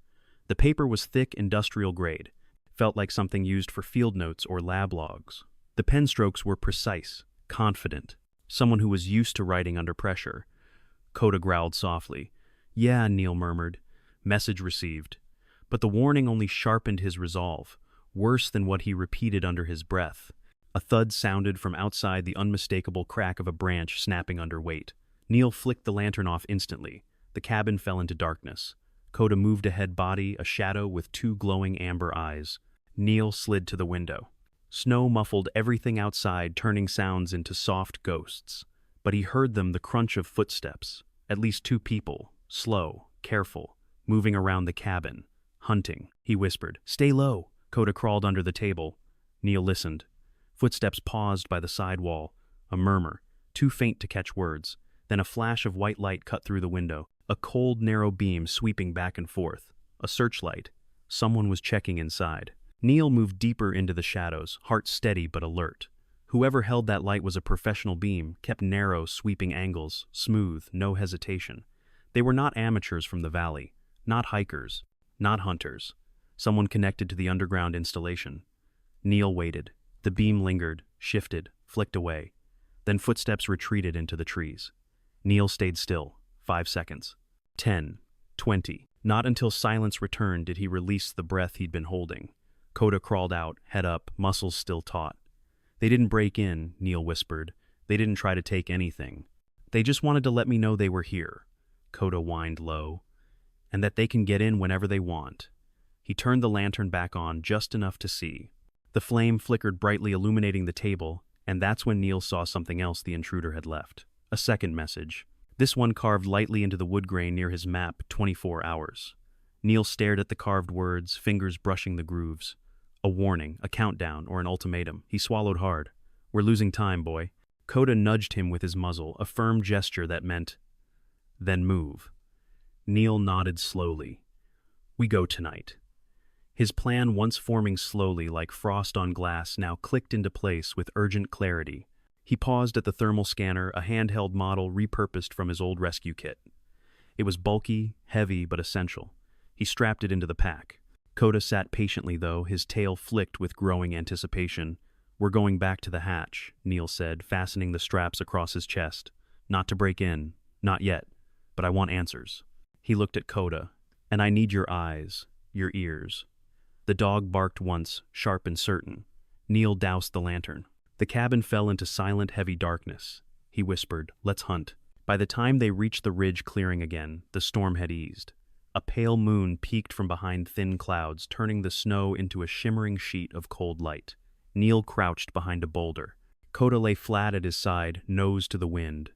Speaker 1: The paper was thick, industrial grade. Felt like something used for field notes or lab logs. The pen strokes were precise, confident. Someone who was used to writing under pressure. Koda growled softly. "Yeah," Neil murmured. Message received. But the warning only sharpened his resolve, worse than what he repeated under his breath. A thud sounded from outside, the unmistakable crack of a branch snapping under weight. Neil flicked the lantern off instantly. The cabin fell into darkness. Koda moved ahead, body a shadow with 2 glowing amber eyes. Neil slid to the window. Snow muffled everything outside, turning sounds into soft ghosts. But he heard them, the crunch of footsteps. At least 2 people, slow, careful, moving around the cabin. "Hunting," he whispered. "Stay low." Koda crawled under the table. Neil listened. Footsteps paused by the side wall. A murmur, too faint to catch words. Then a flash of white light cut through the window. A cold, narrow beam sweeping back and forth. A searchlight. Someone was checking inside. Neil moved deeper into the shadows, heart steady but alert. Whoever held that light was a professional beam, kept narrow, sweeping angles, smooth, no hesitation. They were not amateurs from the valley, not hikers, not hunters. Someone connected to the underground installation. Neil waited. The beam lingered, shifted, flicked away. Then footsteps retreated into the trees. Neil stayed still. 5 seconds. 10. 20. Not until silence returned did he release the breath he'd been holding. Coda crawled out, head up, muscles still taut. They didn't break in, Neil whispered. They didn't try to take anything. They just wanted to let me know they were here. Coda whined low. And that they can get in whenever they want. He turned the lantern back on just enough to see. The flame flickered brightly, illuminating the table, and that's when Neil saw something else the intruder had left. A second message. This one carved lightly into the wood grain near his map, 24 hours. Neil stared at the carved words, fingers brushing the grooves. A warning, a countdown, or an ultimatum. He swallowed hard. We're losing time, boy. Coda nudged him with his muzzle, a firm gesture that meant, then move. Neil nodded slowly. We go tonight. His plan, once forming slowly like frost on glass, now clicked into place with urgent clarity. He paused at the thermal scanner, a handheld model repurposed from his old rescue kit. It was bulky, heavy, but essential. He strapped it into the pack. Coda sat patiently, though, his tail flicked with growing anticipation. We're going back to the hatch, Neil said, fastening the straps across his chest. Not to break in. Not yet. But I want answers. He looked at Coda. And I need your eyes, your ears. The dog barked once, sharp and certain. Neil doused the lantern. The cabin fell into silent, heavy darkness. He whispered, let's hunt. By the time they reached the ridge clearing again, the storm had eased. A pale moon peeked from behind thin clouds, turning the snow into a shimmering sheet of cold light. Neil crouched behind a boulder. Coda lay flat at his side, nose to the wind.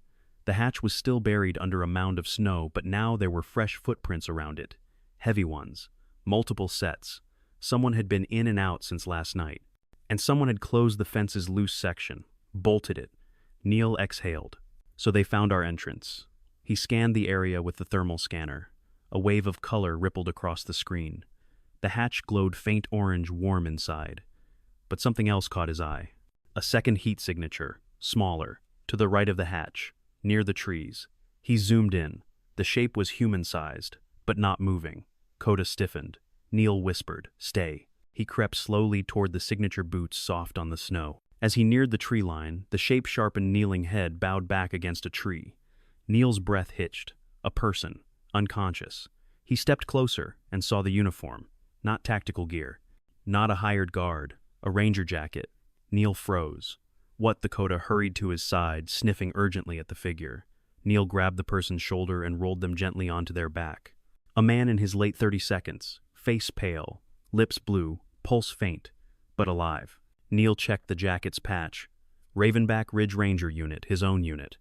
Speaker 1: The hatch was still buried under a mound of snow, but now there were fresh footprints around it. Heavy ones. Multiple sets. Someone had been in and out since last night. And someone had closed the fence's loose section, bolted it. Neil exhaled. So they found our entrance. He scanned the area with the thermal scanner. A wave of color rippled across the screen. The hatch glowed faint orange, warm inside. But something else caught his eye. A second heat signature, smaller, to the right of the hatch, near the trees. He zoomed in. The shape was human-sized, but not moving. Coda stiffened. Neil whispered, stay. He crept slowly toward the signature boots soft on the snow. As he neared the tree line, the shape-sharpened kneeling head bowed back against a tree. Neil's breath hitched. A person, unconscious. He stepped closer and saw the uniform. Not tactical gear. Not a hired guard. A ranger jacket. Neil froze. What? The Coda hurried to his side, sniffing urgently at the figure. Neil grabbed the person's shoulder and rolled them gently onto their back. A man in his late 30s, face pale, lips blue, pulse faint, but alive. Neil checked the jacket's patch. Ravenback Ridge Ranger Unit, his own unit.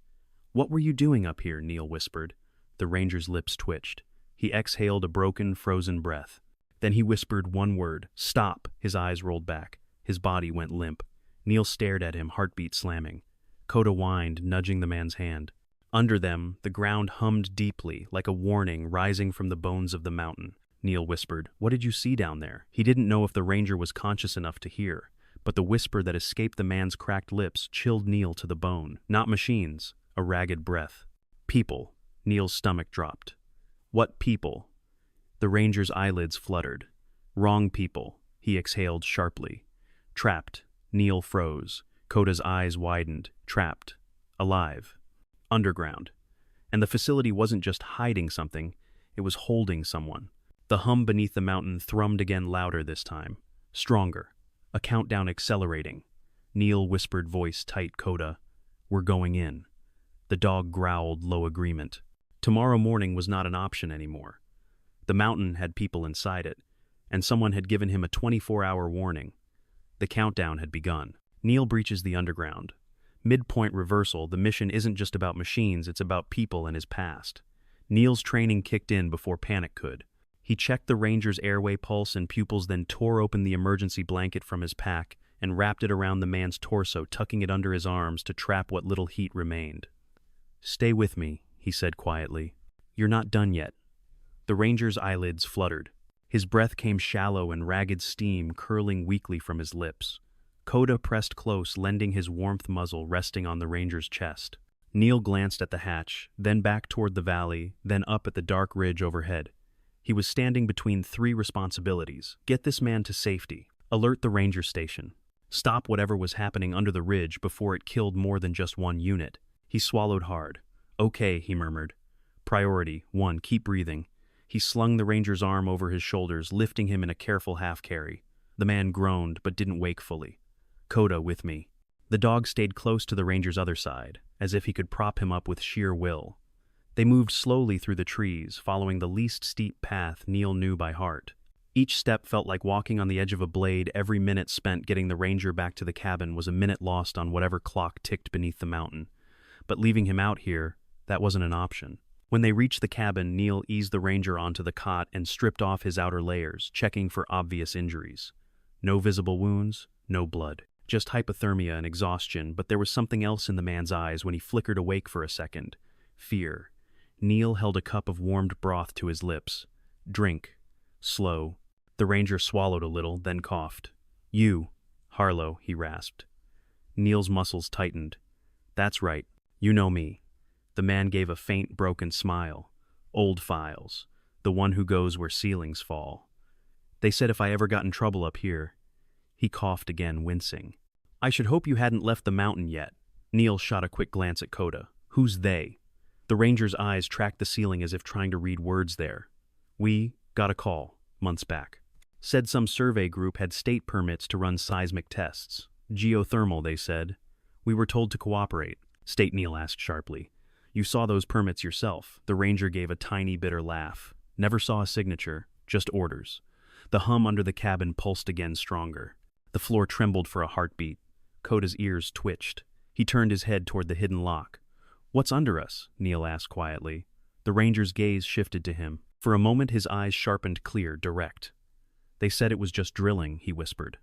Speaker 1: What were you doing up here? Neil whispered. The ranger's lips twitched. He exhaled a broken, frozen breath. Then he whispered one word, stop. His eyes rolled back. His body went limp. Neil stared at him, heartbeat slamming. Coda whined, nudging the man's hand. Under them, the ground hummed deeply, like a warning rising from the bones of the mountain. Neil whispered, what did you see down there? He didn't know if the ranger was conscious enough to hear, but the whisper that escaped the man's cracked lips chilled Neil to the bone. Not machines, a ragged breath. People. Neil's stomach dropped. What people? The ranger's eyelids fluttered. Wrong people, he exhaled sharply. Trapped. Neil froze. Coda's eyes widened. Trapped. Alive. Underground. And the facility wasn't just hiding something, it was holding someone. The hum beneath the mountain thrummed again, louder this time. Stronger. A countdown accelerating. Neil whispered, voice tight. Coda, we're going in. The dog growled, low agreement. Tomorrow morning was not an option anymore. The mountain had people inside it, and someone had given him a 24-hour warning. The countdown had begun. Neil breaches the underground. Midpoint reversal, the mission isn't just about machines, it's about people and his past. Neil's training kicked in before panic could. He checked the ranger's airway pulse and pupils, then tore open the emergency blanket from his pack and wrapped it around the man's torso, tucking it under his arms to trap what little heat remained. Stay with me, he said quietly. You're not done yet. The ranger's eyelids fluttered. His breath came shallow and ragged steam curling weakly from his lips. Coda pressed close, lending his warmth muzzle resting on the ranger's chest. Neil glanced at the hatch, then back toward the valley, then up at the dark ridge overhead. He was standing between three responsibilities. Get this man to safety. Alert the ranger station. Stop whatever was happening under the ridge before it killed more than just one unit. He swallowed hard. Okay, he murmured. Priority 1, keep breathing. He slung the ranger's arm over his shoulders, lifting him in a careful half-carry. The man groaned, but didn't wake fully. Coda, with me. The dog stayed close to the ranger's other side, as if he could prop him up with sheer will. They moved slowly through the trees, following the least steep path Neil knew by heart. Each step felt like walking on the edge of a blade. Every minute spent getting the ranger back to the cabin was a minute lost on whatever clock ticked beneath the mountain. But leaving him out here, that wasn't an option. When they reached the cabin, Neil eased the ranger onto the cot and stripped off his outer layers, checking for obvious injuries. No visible wounds, no blood. Just hypothermia and exhaustion, but there was something else in the man's eyes when he flickered awake for a second. Fear. Neil held a cup of warmed broth to his lips. Drink. Slow. The ranger swallowed a little, then coughed. You, Harlow, he rasped. Neil's muscles tightened. That's right. You know me. The man gave a faint, broken smile. Old Files. The one who goes where ceilings fall. They said if I ever got in trouble up here. He coughed again, wincing. I should hope you hadn't left the mountain yet. Neil shot a quick glance at Coda. Who's they? The ranger's eyes tracked the ceiling as if trying to read words there. We got a call, months back. Said some survey group had state permits to run seismic tests. Geothermal, they said. We were told to cooperate. State, Neil asked sharply. You saw those permits yourself. The ranger gave a tiny, bitter laugh. Never saw a signature, just orders. The hum under the cabin pulsed again stronger. The floor trembled for a heartbeat. Coda's ears twitched. He turned his head toward the hidden lock. What's under us? Neil asked quietly. The ranger's gaze shifted to him. For a moment his eyes sharpened clear, direct. They said it was just drilling, he whispered.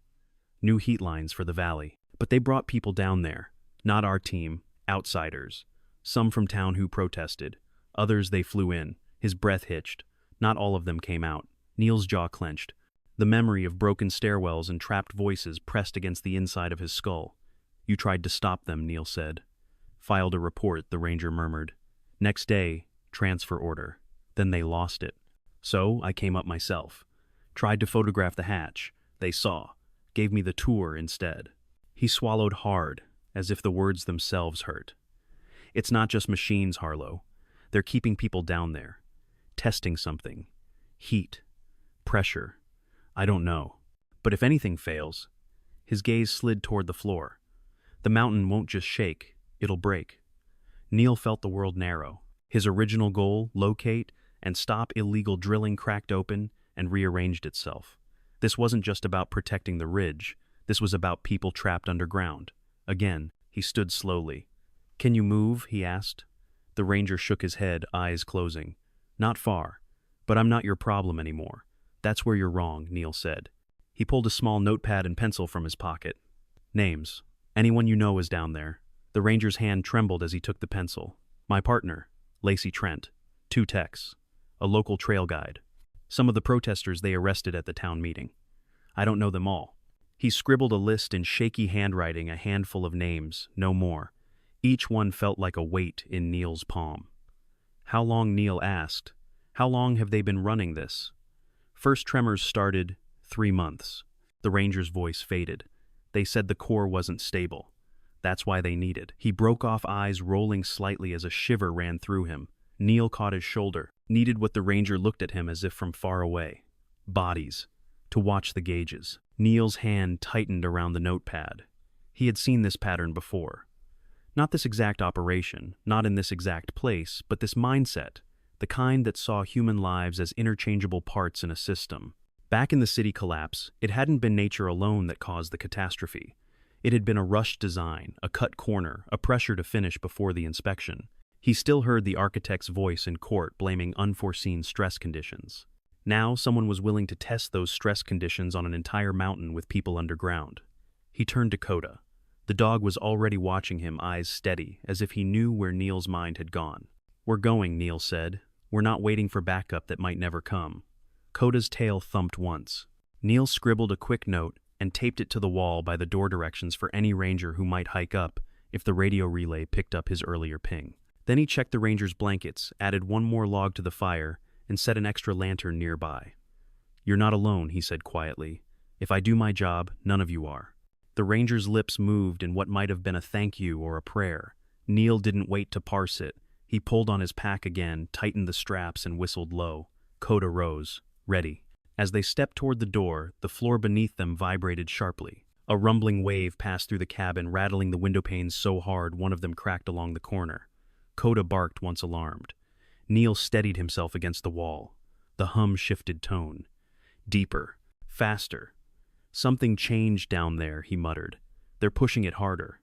Speaker 1: New heat lines for the valley. But they brought people down there. Not our team, outsiders. Some from town who protested. Others they flew in. His breath hitched. Not all of them came out. Neil's jaw clenched. The memory of broken stairwells and trapped voices pressed against the inside of his skull. You tried to stop them, Neil said. Filed a report, the ranger murmured. Next day, transfer order. Then they lost it. So I came up myself. Tried to photograph the hatch. They saw. Gave me the tour instead. He swallowed hard, as if the words themselves hurt. It's not just machines, Harlow. They're keeping people down there. Testing something. Heat. Pressure. I don't know. But if anything fails, his gaze slid toward the floor. The mountain won't just shake, it'll break. Neil felt the world narrow. His original goal, locate and stop illegal drilling, cracked open and rearranged itself. This wasn't just about protecting the ridge. This was about people trapped underground. Again, he stood slowly. Can you move? He asked. The ranger shook his head, eyes closing. Not far, but I'm not your problem anymore. That's where you're wrong, Neil said. He pulled a small notepad and pencil from his pocket. Names. Anyone you know is down there. The ranger's hand trembled as he took the pencil. My partner, Lacey Trent. 2 techs. A local trail guide. Some of the protesters they arrested at the town meeting. I don't know them all. He scribbled a list in shaky handwriting, a handful of names, no more. Each one felt like a weight in Neil's palm. How long, Neil asked. How long have they been running this? First tremors started 3 months. The ranger's voice faded. They said the core wasn't stable. That's why they needed. He broke off, eyes rolling slightly as a shiver ran through him. Neil caught his shoulder. Needed what the ranger looked at him as if from far away. Bodies. To watch the gauges. Neil's hand tightened around the notepad. He had seen this pattern before. Not this exact operation, not in this exact place, but this mindset, the kind that saw human lives as interchangeable parts in a system. Back in the city collapse, it hadn't been nature alone that caused the catastrophe. It had been a rushed design, a cut corner, a pressure to finish before the inspection. He still heard the architect's voice in court blaming unforeseen stress conditions. Now someone was willing to test those stress conditions on an entire mountain with people underground. He turned to Coda. The dog was already watching him, eyes steady, as if he knew where Neil's mind had gone. We're going, Neil said. We're not waiting for backup that might never come. Coda's tail thumped once. Neil scribbled a quick note and taped it to the wall by the door directions for any ranger who might hike up if the radio relay picked up his earlier ping. Then he checked the ranger's blankets, added one more log to the fire, and set an extra lantern nearby. "You're not alone," he said quietly. "If I do my job, none of you are." The ranger's lips moved in what might have been a thank you or a prayer. Neil didn't wait to parse it. He pulled on his pack again, tightened the straps, and whistled low. Coda rose, ready. As they stepped toward the door, the floor beneath them vibrated sharply. A rumbling wave passed through the cabin, rattling the window panes so hard one of them cracked along the corner. Coda barked once alarmed. Neil steadied himself against the wall. The hum shifted tone. Deeper. Faster. "Something changed down there," he muttered. "They're pushing it harder."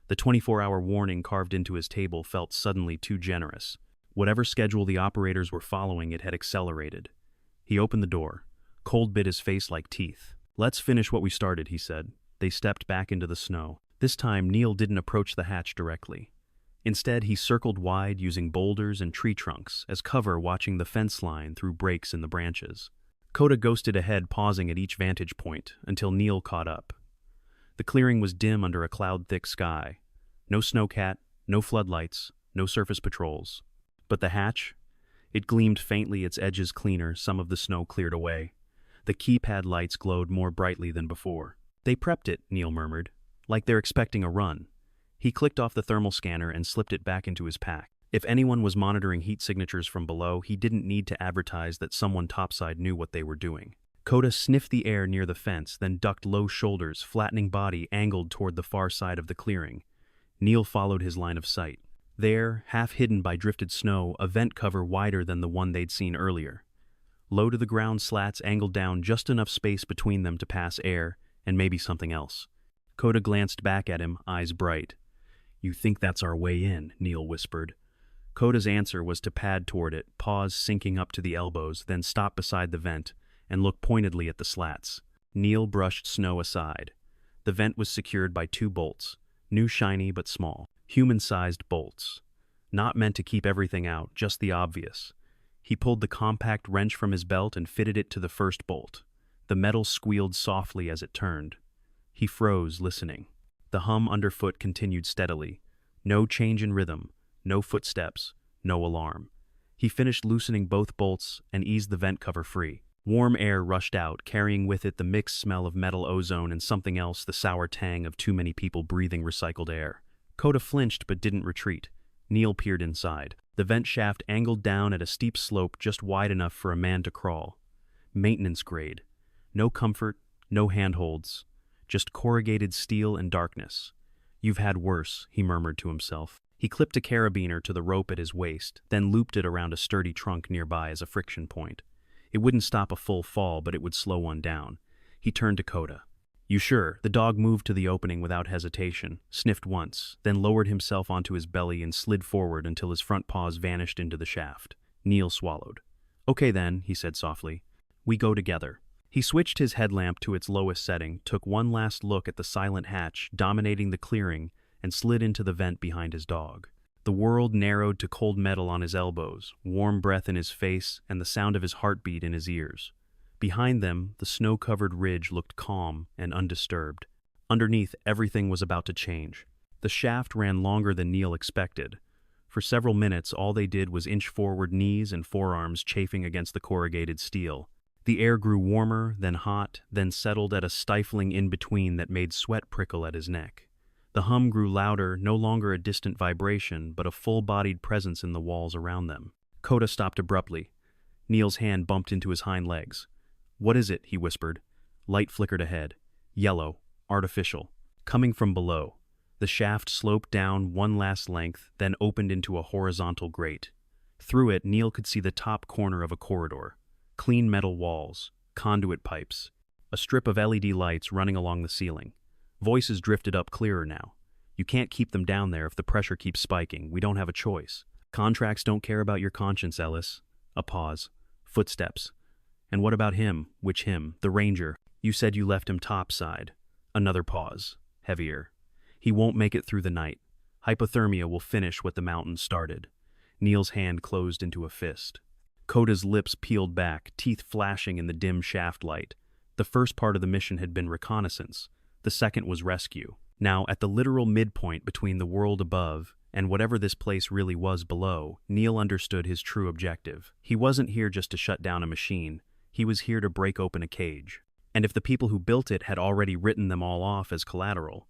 Speaker 1: The 24-hour warning carved into his table felt suddenly too generous. Whatever schedule the operators were following, it had accelerated. He opened the door. Cold bit his face like teeth. "Let's finish what we started," he said. They stepped back into the snow. This time, Neil didn't approach the hatch directly. Instead, he circled wide using boulders and tree trunks as cover, watching the fence line through breaks in the branches. Coda ghosted ahead, pausing at each vantage point until Neil caught up. The clearing was dim under a cloud-thick sky. No snowcat, no floodlights, no surface patrols. But the hatch? It gleamed faintly, its edges cleaner, some of the snow cleared away. The keypad lights glowed more brightly than before. "They prepped it," Neil murmured, "like they're expecting a run." He clicked off the thermal scanner and slipped it back into his pack. If anyone was monitoring heat signatures from below, he didn't need to advertise that someone topside knew what they were doing. Coda sniffed the air near the fence, then ducked low shoulders, flattening body angled toward the far side of the clearing. Neil followed his line of sight. There, half hidden by drifted snow, a vent cover wider than the one they'd seen earlier. Low-to-the-ground slats angled down, just enough space between them to pass air, and maybe something else. Coda glanced back at him, eyes bright. "You think that's our way in?" Neil whispered. Coda's answer was to pad toward it, paws sinking up to the elbows, then stop beside the vent and look pointedly at the slats. Neil brushed snow aside. The vent was secured by 2 bolts, new shiny but small, human-sized bolts. Not meant to keep everything out, just the obvious. He pulled the compact wrench from his belt and fitted it to the first bolt. The metal squealed softly as it turned. He froze, listening. The hum underfoot continued steadily. No change in rhythm, no footsteps, no alarm. He finished loosening both bolts and eased the vent cover free. Warm air rushed out, carrying with it the mixed smell of metal ozone and something else, the sour tang of too many people breathing recycled air. Coda flinched but didn't retreat. Neil peered inside. The vent shaft angled down at a steep slope just wide enough for a man to crawl. Maintenance grade. No comfort, no handholds. Just corrugated steel and darkness. "You've had worse," he murmured to himself. He clipped a carabiner to the rope at his waist, then looped it around a sturdy trunk nearby as a friction point. It wouldn't stop a full fall, but it would slow one down. He turned to Coda. "You sure?" The dog moved to the opening without hesitation, sniffed once, then lowered himself onto his belly and slid forward until his front paws vanished into the shaft. Neil swallowed. "Okay then," he said softly. "We go together." He switched his headlamp to its lowest setting, took one last look at the silent hatch dominating the clearing, and slid into the vent behind his dog. The world narrowed to cold metal on his elbows, warm breath in his face, and the sound of his heartbeat in his ears. Behind them, the snow-covered ridge looked calm and undisturbed. Underneath, everything was about to change. The shaft ran longer than Neil expected. For several minutes, all they did was inch forward, knees and forearms chafing against the corrugated steel. The air grew warmer, then hot, then settled at a stifling in-between that made sweat prickle at his neck. The hum grew louder, no longer a distant vibration, but a full-bodied presence in the walls around them. Coda stopped abruptly. Neil's hand bumped into his hind legs. "What is it?" he whispered. Light flickered ahead. Yellow. Artificial. Coming from below. The shaft sloped down one last length, then opened into a horizontal grate. Through it, Neil could see the top corner of a corridor. Clean metal walls. Conduit pipes. A strip of LED lights running along the ceiling. Voices drifted up clearer now. "You can't keep them down there if the pressure keeps spiking. We don't have a choice. Contracts don't care about your conscience, Ellis." A pause. Footsteps. "And what about him?" "Which him?" "The ranger. You said you left him topside." Another pause. Heavier. "He won't make it through the night. Hypothermia will finish what the mountains started." Neil's hand closed into a fist. Koda's lips peeled back, teeth flashing in the dim shaft light. The first part of the mission had been reconnaissance. The second was rescue. Now, at the literal midpoint between the world above and whatever this place really was below, Neil understood his true objective. He wasn't here just to shut down a machine. He was here to break open a cage. And if the people who built it had already written them all off as collateral,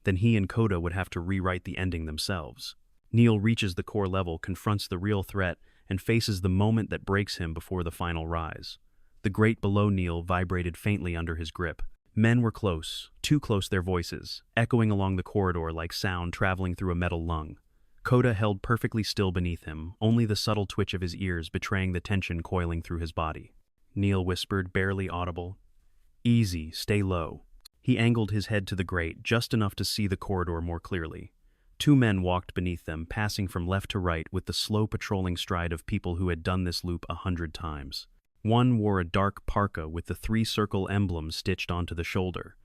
Speaker 1: then he and Koda would have to rewrite the ending themselves. Neil reaches the core level, confronts the real threat, and faces the moment that breaks him before the final rise. The grate below Neil vibrated faintly under his grip. Men were close, too close their voices, echoing along the corridor like sound traveling through a metal lung. Koda held perfectly still beneath him, only the subtle twitch of his ears betraying the tension coiling through his body. Neil whispered, barely audible, "Easy, stay low." He angled his head to the grate, just enough to see the corridor more clearly. Two men walked beneath them, passing from left to right with the slow patrolling stride of people who had done this loop 100 times. One wore a dark parka with the 3 circle emblem stitched onto the shoulder.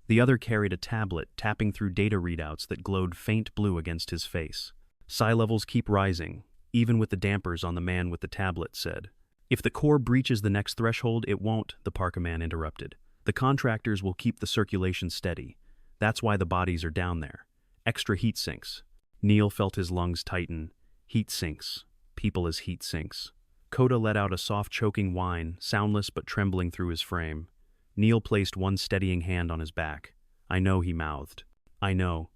Speaker 1: The other carried a tablet, tapping through data readouts that glowed faint blue against his face. Psi levels keep rising, even with the dampers on the man with the tablet said. "If the core breaches the next threshold, it won't," the parka man interrupted. "The contractors will keep the circulation steady. That's why the bodies are down there. Extra heat sinks." Neil felt his lungs tighten. Heat sinks. People as heat sinks. Koda let out a soft choking whine, soundless but trembling through his frame. Neil placed one steadying hand on his back. "I know," he mouthed. "I know."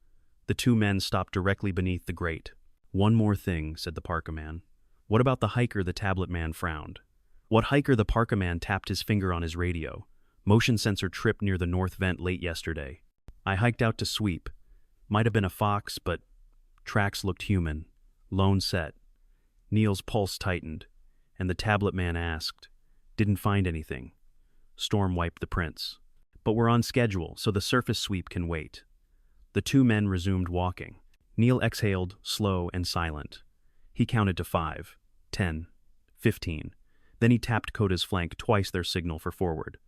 Speaker 1: The two men stopped directly beneath the grate. "One more thing," said the parka man. "What about the hiker?" The tablet man frowned. "What hiker?" The parka man tapped his finger on his radio. "Motion sensor tripped near the north vent late yesterday. I hiked out to sweep. Might have been a fox, but tracks looked human. Lone set." Neil's pulse tightened, and the tablet man asked, "Didn't find anything." Storm wiped the prints. "But we're on schedule, so the surface sweep can wait." The two men resumed walking. Neil exhaled, slow and silent. He counted to 5, 10, 15. Then he tapped Koda's flank, twice their signal for forward.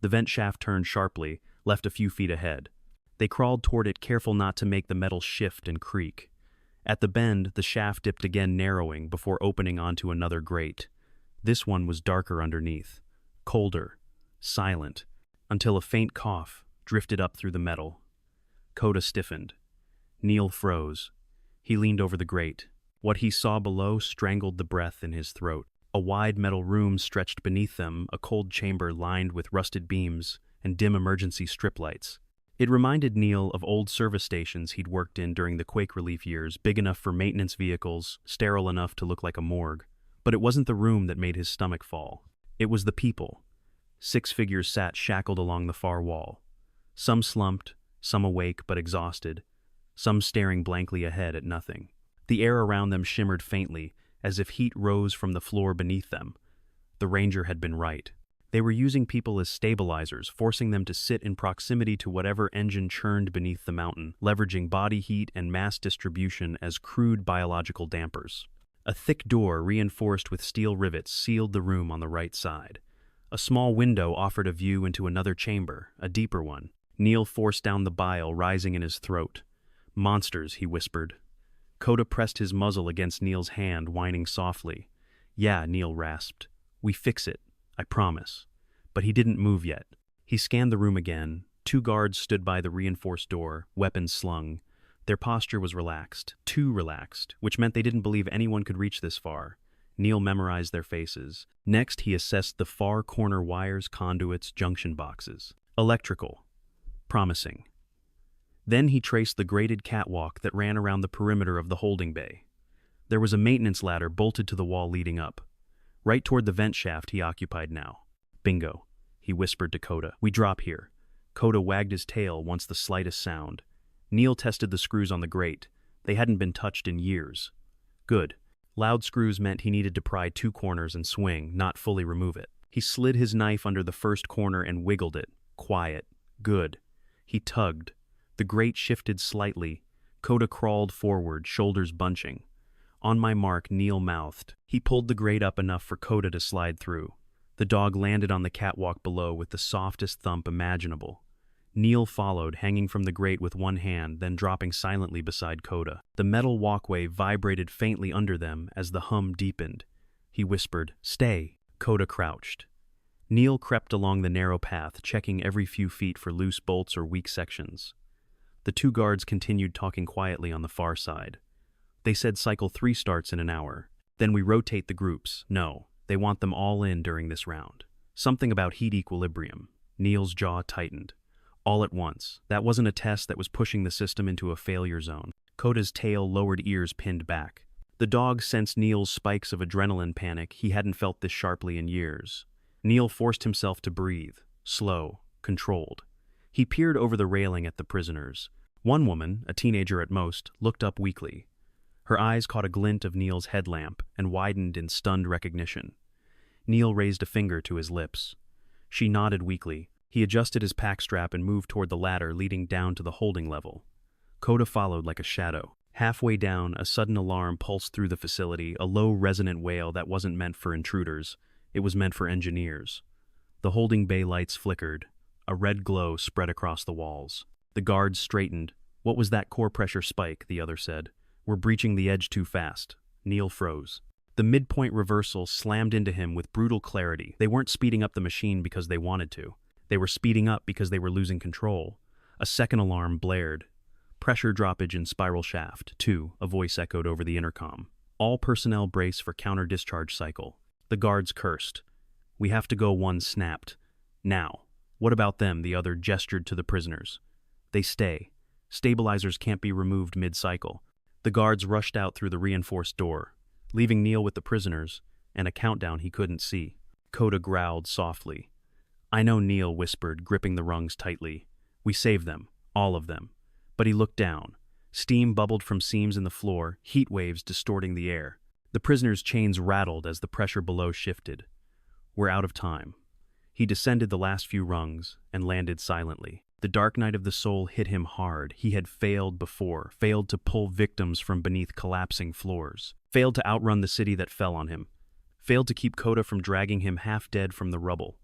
Speaker 1: The vent shaft turned sharply, left a few feet ahead. They crawled toward it, careful not to make the metal shift and creak. At the bend, the shaft dipped again, narrowing before opening onto another grate. This one was darker underneath, colder, silent, until a faint cough drifted up through the metal. Koda stiffened. Neil froze. He leaned over the grate. What he saw below strangled the breath in his throat. A wide metal room stretched beneath them, a cold chamber lined with rusted beams and dim emergency strip lights. It reminded Neil of old service stations he'd worked in during the quake relief years, big enough for maintenance vehicles, sterile enough to look like a morgue. But it wasn't the room that made his stomach fall. It was the people. 6 figures sat shackled along the far wall. Some slumped, some awake but exhausted, some staring blankly ahead at nothing. The air around them shimmered faintly, as if heat rose from the floor beneath them. The ranger had been right. They were using people as stabilizers, forcing them to sit in proximity to whatever engine churned beneath the mountain, leveraging body heat and mass distribution as crude biological dampers. A thick door, reinforced with steel rivets, sealed the room on the right side. A small window offered a view into another chamber, a deeper one. Neil forced down the bile rising in his throat. "Monsters," he whispered. Koda pressed his muzzle against Neil's hand, whining softly. "Yeah," Neil rasped. "We fix it. I promise." But he didn't move yet. He scanned the room again. 2 guards stood by the reinforced door, weapons slung. Their posture was relaxed, too relaxed, which meant they didn't believe anyone could reach this far. Neil memorized their faces. Next, he assessed the far corner wires, conduits, junction boxes. Electrical. Promising. Then he traced the grated catwalk that ran around the perimeter of the holding bay. There was a maintenance ladder bolted to the wall leading up. Right toward the vent shaft he occupied now. "Bingo," he whispered to Koda. "We drop here." Koda wagged his tail once the slightest sound. Neil tested the screws on the grate. They hadn't been touched in years. Good. Loud screws meant he needed to pry 2 corners and swing, not fully remove it. He slid his knife under the first corner and wiggled it. Quiet. Good. He tugged. The grate shifted slightly. Koda crawled forward, shoulders bunching. "On my mark," Neil mouthed. He pulled the grate up enough for Koda to slide through. The dog landed on the catwalk below with the softest thump imaginable. Neil followed, hanging from the grate with one hand, then dropping silently beside Koda. The metal walkway vibrated faintly under them as the hum deepened. he whispered. Stay. Coda crouched. Neil crept along the narrow path, checking every few feet for loose bolts or weak sections. The two guards continued talking quietly on the far side. They said cycle 3 starts in an hour. Then we rotate the groups. No, they want them all in during this round. Something about heat equilibrium. Neil's jaw tightened. All at once. That wasn't a test, that was pushing the system into a failure zone. Coda's tail, lowered ears pinned back. The dog sensed Neil's spikes of adrenaline panic. He hadn't felt this sharply in years. Neil forced himself to breathe, slow, controlled. He peered over the railing at the prisoners. One woman, a teenager at most, looked up weakly. Her eyes caught a glint of Neil's headlamp and widened in stunned recognition. Neil raised a finger to his lips. She nodded weakly. He adjusted his pack strap and moved toward the ladder leading down to the holding level. Coda followed like a shadow. Halfway down, a sudden alarm pulsed through the facility, a low, resonant wail that wasn't meant for intruders. It was meant for engineers. The holding bay lights flickered. A red glow spread across the walls. The guards straightened. What was that core pressure spike? The other said. We're breaching the edge too fast. Neil froze. The midpoint reversal slammed into him with brutal clarity. They weren't speeding up the machine because they wanted to. They were speeding up because they were losing control. A second alarm blared. Pressure droppage in spiral shaft. 2, a voice echoed over the intercom. All personnel brace for counter-discharge cycle. The guards cursed. We have to go, one snapped. Now. What about them? The other gestured to the prisoners. They stay. Stabilizers can't be removed mid-cycle. The guards rushed out through the reinforced door, leaving Neil with the prisoners and a countdown he couldn't see. Coda growled softly. I know, Neil whispered, gripping the rungs tightly. We saved them, all of them. But he looked down. Steam bubbled from seams in the floor, heat waves distorting the air. The prisoners' chains rattled as the pressure below shifted. We're out of time. He descended the last few rungs and landed silently. The dark night of the soul hit him hard. He had failed before, failed to pull victims from beneath collapsing floors, failed to outrun the city that fell on him, failed to keep Coda from dragging him half dead from the rubble.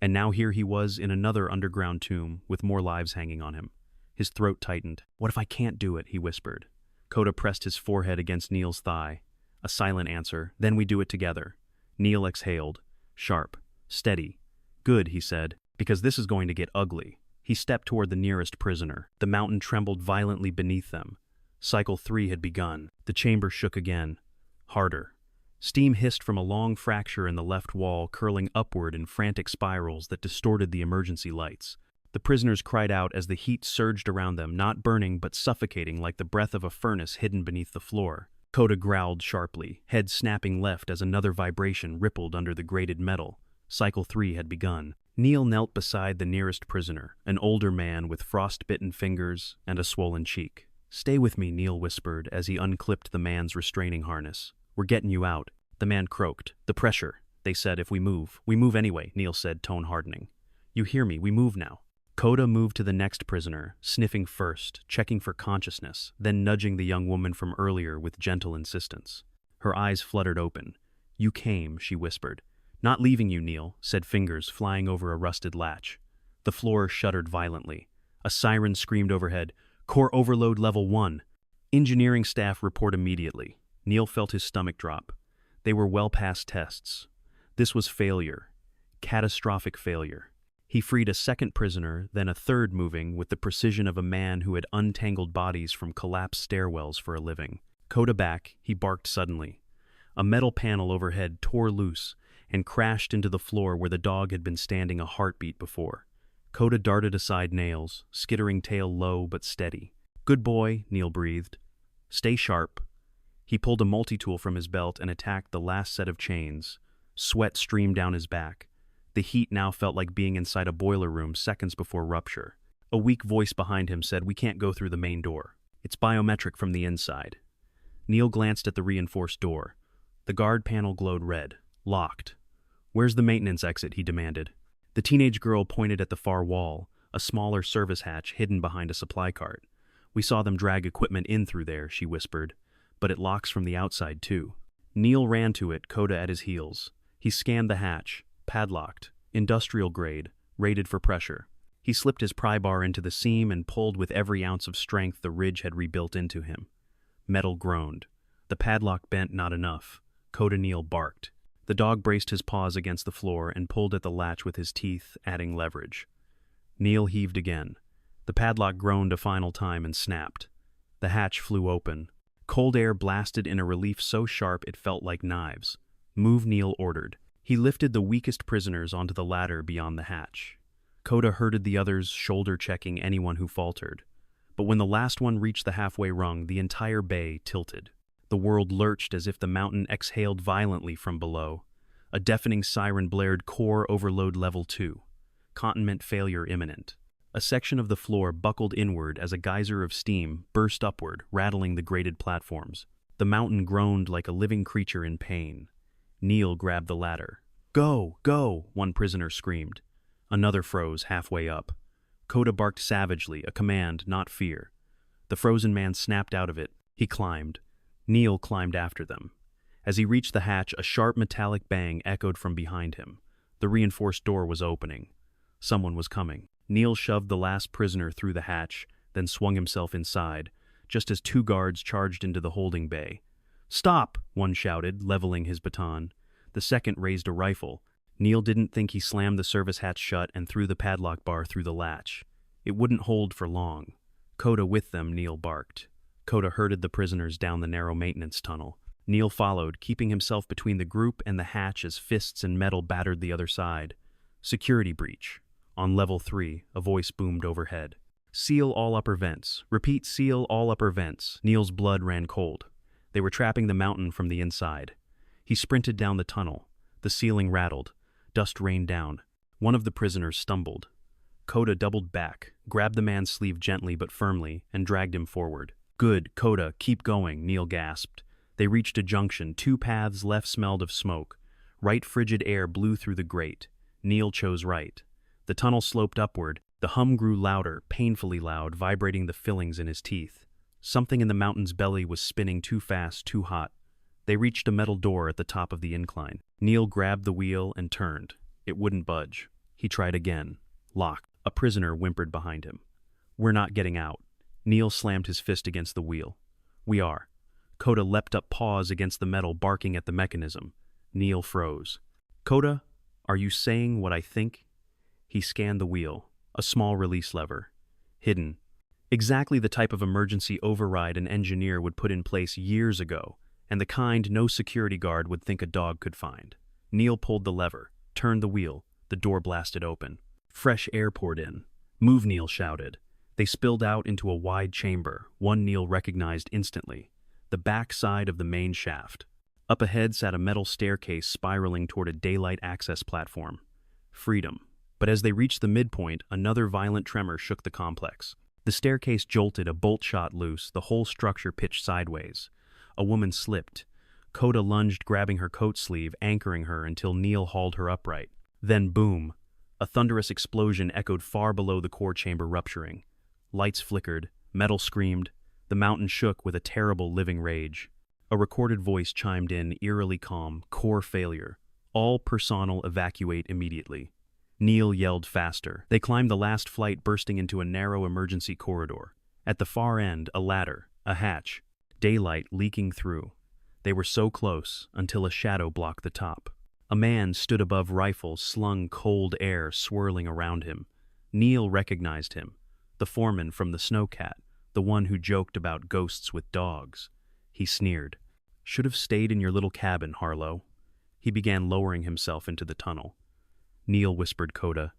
Speaker 1: And now here he was in another underground tomb with more lives hanging on him. His throat tightened. What if I can't do it? He whispered. Coda pressed his forehead against Neil's thigh. A silent answer. Then we do it together. Neil exhaled. Sharp. Steady. Good, he said, because this is going to get ugly. He stepped toward the nearest prisoner. The mountain trembled violently beneath them. Cycle 3 had begun. The chamber shook again. Harder. Steam hissed from a long fracture in the left wall, curling upward in frantic spirals that distorted the emergency lights. The prisoners cried out as the heat surged around them, not burning but suffocating like the breath of a furnace hidden beneath the floor. Coda growled sharply, head snapping left as another vibration rippled under the grated metal. Cycle 3 had begun. Neil knelt beside the nearest prisoner, an older man with frost-bitten fingers and a swollen cheek. Stay with me, Neil whispered as he unclipped the man's restraining harness. We're getting you out. The man croaked. The pressure. They said if we move. We move anyway, Neil said, tone hardening. You hear me, we move now. Coda moved to the next prisoner, sniffing first, checking for consciousness, then nudging the young woman from earlier with gentle insistence. Her eyes fluttered open. You came, she whispered. Not leaving you, Neil, said fingers flying over a rusted latch. The floor shuddered violently. A siren screamed overhead. Core overload level 1. Engineering staff report immediately. Neil felt his stomach drop. They were well past tests. This was failure. Catastrophic failure. He freed a second prisoner, then a third, moving with the precision of a man who had untangled bodies from collapsed stairwells for a living. Coda back, he barked suddenly. A metal panel overhead tore loose and crashed into the floor where the dog had been standing a heartbeat before. Coda darted aside nails, skittering tail low but steady. Good boy, Neil breathed. Stay sharp. He pulled a multi-tool from his belt and attacked the last set of chains. Sweat streamed down his back. The heat now felt like being inside a boiler room seconds before rupture. A weak voice behind him said, we can't go through the main door. It's biometric from the inside. Neil glanced at the reinforced door. The guard panel glowed red. Locked. Where's the maintenance exit? He demanded. The teenage girl pointed at the far wall, a smaller service hatch hidden behind a supply cart. We saw them drag equipment in through there, she whispered. But it locks from the outside, too. Neil ran to it, Coda at his heels. He scanned the hatch. Padlocked, industrial grade, rated for pressure. He slipped his pry bar into the seam and pulled with every ounce of strength the ridge had rebuilt into him. Metal groaned. The padlock bent not enough. Coda Neil barked. The dog braced his paws against the floor and pulled at the latch with his teeth, adding leverage. Neil heaved again. The padlock groaned a final time and snapped. The hatch flew open. Cold air blasted in a relief so sharp it felt like knives. "Move," Neil ordered. He lifted the weakest prisoners onto the ladder beyond the hatch. Coda herded the others, shoulder-checking anyone who faltered. But when the last one reached the halfway rung, the entire bay tilted. The world lurched as if the mountain exhaled violently from below. A deafening siren blared core overload level 2. Containment failure imminent. A section of the floor buckled inward as a geyser of steam burst upward, rattling the grated platforms. The mountain groaned like a living creature in pain. Neil grabbed the ladder. "Go, go," one prisoner screamed. Another froze halfway up. Coda barked savagely, a command, not fear. The frozen man snapped out of it. He climbed. Neil climbed after them. As he reached the hatch, a sharp metallic bang echoed from behind him. The reinforced door was opening. Someone was coming. Neil shoved the last prisoner through the hatch, then swung himself inside, just as 2 guards charged into the holding bay. "Stop!" one shouted, leveling his baton. The second raised a rifle. Neil didn't think he slammed the service hatch shut and threw the padlock bar through the latch. It wouldn't hold for long. Coda with them, Neil barked. Coda herded the prisoners down the narrow maintenance tunnel. Neil followed, keeping himself between the group and the hatch as fists and metal battered the other side. "Security breach." On level 3, a voice boomed overhead. "Seal all upper vents. Repeat, seal all upper vents." Neil's blood ran cold. They were trapping the mountain from the inside. He sprinted down the tunnel. The ceiling rattled. Dust rained down. One of the prisoners stumbled. Coda doubled back, grabbed the man's sleeve gently but firmly, and dragged him forward. "Good, Coda, keep going," Neil gasped. They reached a junction. 2 paths left smelled of smoke. Right frigid air blew through the grate. Neil chose right. The tunnel sloped upward. The hum grew louder, painfully loud, vibrating the fillings in his teeth. Something in the mountain's belly was spinning too fast, too hot. They reached a metal door at the top of the incline. Neil grabbed the wheel and turned. It wouldn't budge. He tried again. Locked. A prisoner whimpered behind him. "We're not getting out." Neil slammed his fist against the wheel. "We are." Coda leapt up, paws against the metal, barking at the mechanism. Neil froze. "Coda, are you saying what I think?" He scanned the wheel. A small release lever. Hidden. Exactly the type of emergency override an engineer would put in place years ago, and the kind no security guard would think a dog could find. Neil pulled the lever, turned the wheel. The door blasted open. Fresh air poured in. "Move," Neil shouted. They spilled out into a wide chamber, one Neil recognized instantly. The back side of the main shaft. Up ahead sat a metal staircase spiraling toward a daylight access platform. Freedom. But as they reached the midpoint, another violent tremor shook the complex. The staircase jolted, a bolt shot loose, the whole structure pitched sideways. A woman slipped. Coda lunged, grabbing her coat sleeve, anchoring her until Neil hauled her upright. Then boom. A thunderous explosion echoed far below the core chamber, rupturing. Lights flickered, metal screamed, the mountain shook with a terrible living rage. A recorded voice chimed in, eerily calm: "Core failure. All personnel evacuate immediately." Neil yelled faster. They climbed the last flight, bursting into a narrow emergency corridor. At the far end, a ladder, a hatch, daylight leaking through. They were so close until a shadow blocked the top. A man stood above rifles, slung, cold air swirling around him. Neil recognized him. The foreman from the Snowcat, the one who joked about ghosts with dogs. He sneered. "Should have stayed in your little cabin, Harlow." He began lowering himself into the tunnel. Neil whispered Coda.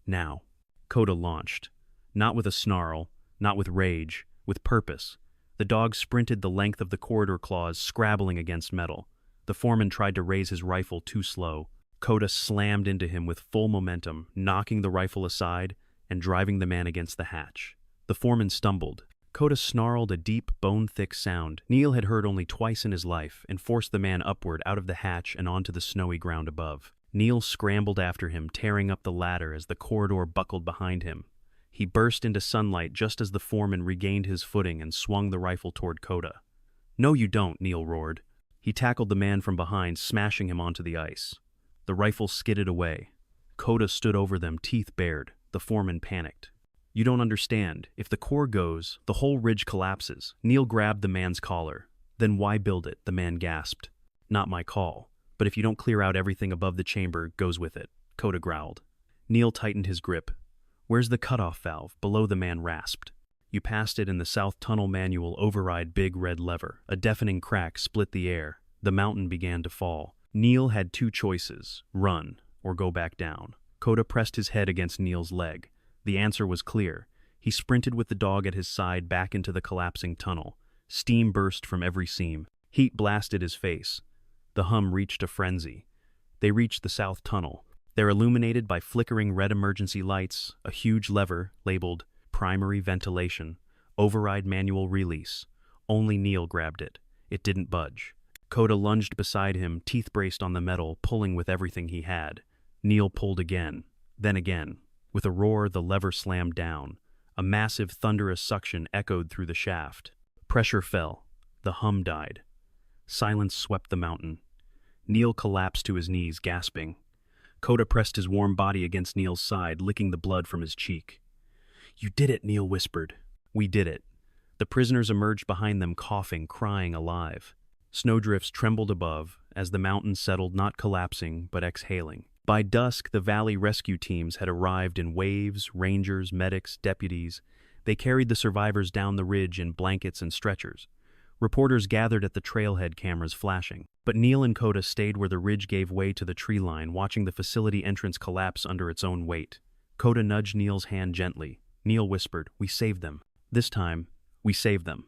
Speaker 1: "Now." Coda launched. Not with a snarl, not with rage, with purpose. The dog sprinted the length of the corridor, claws scrabbling against metal. The foreman tried to raise his rifle, too slow. Coda slammed into him with full momentum, knocking the rifle aside and driving the man against the hatch. The foreman stumbled. Coda snarled a deep, bone-thick sound Neil had heard only twice in his life and forced the man upward out of the hatch and onto the snowy ground above. Neil scrambled after him, tearing up the ladder as the corridor buckled behind him. He burst into sunlight just as the foreman regained his footing and swung the rifle toward Coda. "No, you don't," Neil roared. He tackled the man from behind, smashing him onto the ice. The rifle skidded away. Coda stood over them, teeth bared. The foreman panicked. "You don't understand. If the core goes, the whole ridge collapses." Neil grabbed the man's collar. "Then why build it?" the man gasped. "Not my call." But if you don't clear out everything above the chamber, goes with it, Coda growled. Neil tightened his grip. Where's the cutoff valve? Below, the man rasped. You passed it in the south tunnel manual override big red lever. A deafening crack split the air. The mountain began to fall. Neil had two choices, run or go back down. Coda pressed his head against Neil's leg. The answer was clear. He sprinted with the dog at his side back into the collapsing tunnel. Steam burst from every seam. Heat blasted his face. The hum reached a frenzy. They reached the south tunnel. They're illuminated by flickering red emergency lights, a huge lever labeled primary ventilation, override manual release. Only Neil grabbed it. It didn't budge. Coda lunged beside him, teeth braced on the metal, pulling with everything he had. Neil pulled again, then again. With a roar, the lever slammed down. A massive, thunderous suction echoed through the shaft. Pressure fell. The hum died. Silence swept the mountain. Neil collapsed to his knees, gasping. Coda pressed his warm body against Neil's side, licking the blood from his cheek. You did it, Neil whispered. We did it. The prisoners emerged behind them, coughing, crying, alive. Snowdrifts trembled above, as the mountain settled, not collapsing, but exhaling. By dusk, the valley rescue teams had arrived in waves, rangers, medics, deputies. They carried the survivors down the ridge in blankets and stretchers. Reporters gathered at the trailhead, cameras flashing. But Neil and Coda stayed where the ridge gave way to the tree line, watching the facility entrance collapse under its own weight. Coda nudged Neil's hand gently. Neil whispered, We saved them. This time, we saved them.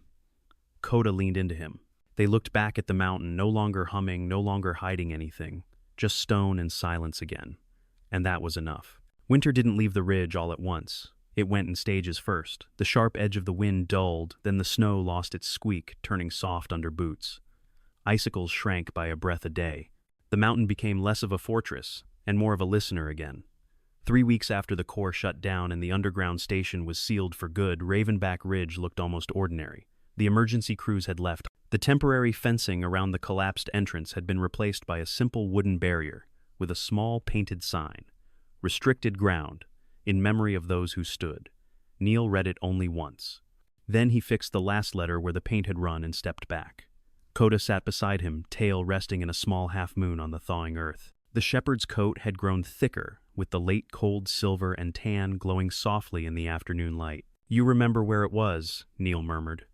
Speaker 1: Coda leaned into him. They looked back at the mountain, no longer humming, no longer hiding anything. Just stone and silence again. And that was enough. Winter didn't leave the ridge all at once. It went in stages first. The sharp edge of the wind dulled, then the snow lost its squeak, turning soft under boots. Icicles shrank by a breath a day. The mountain became less of a fortress, and more of a listener again. 3 weeks after the Corps shut down and the underground station was sealed for good, Ravenback Ridge looked almost ordinary. The emergency crews had left. The temporary fencing around the collapsed entrance had been replaced by a simple wooden barrier with a small painted sign. Restricted ground, in memory of those who stood. Neil read it only once. Then he fixed the last letter where the paint had run and stepped back. Coda sat beside him, tail resting in a small half-moon on the thawing earth. The shepherd's coat had grown thicker, with the late cold silver and tan glowing softly in the afternoon light. You remember where it was, Neil murmured.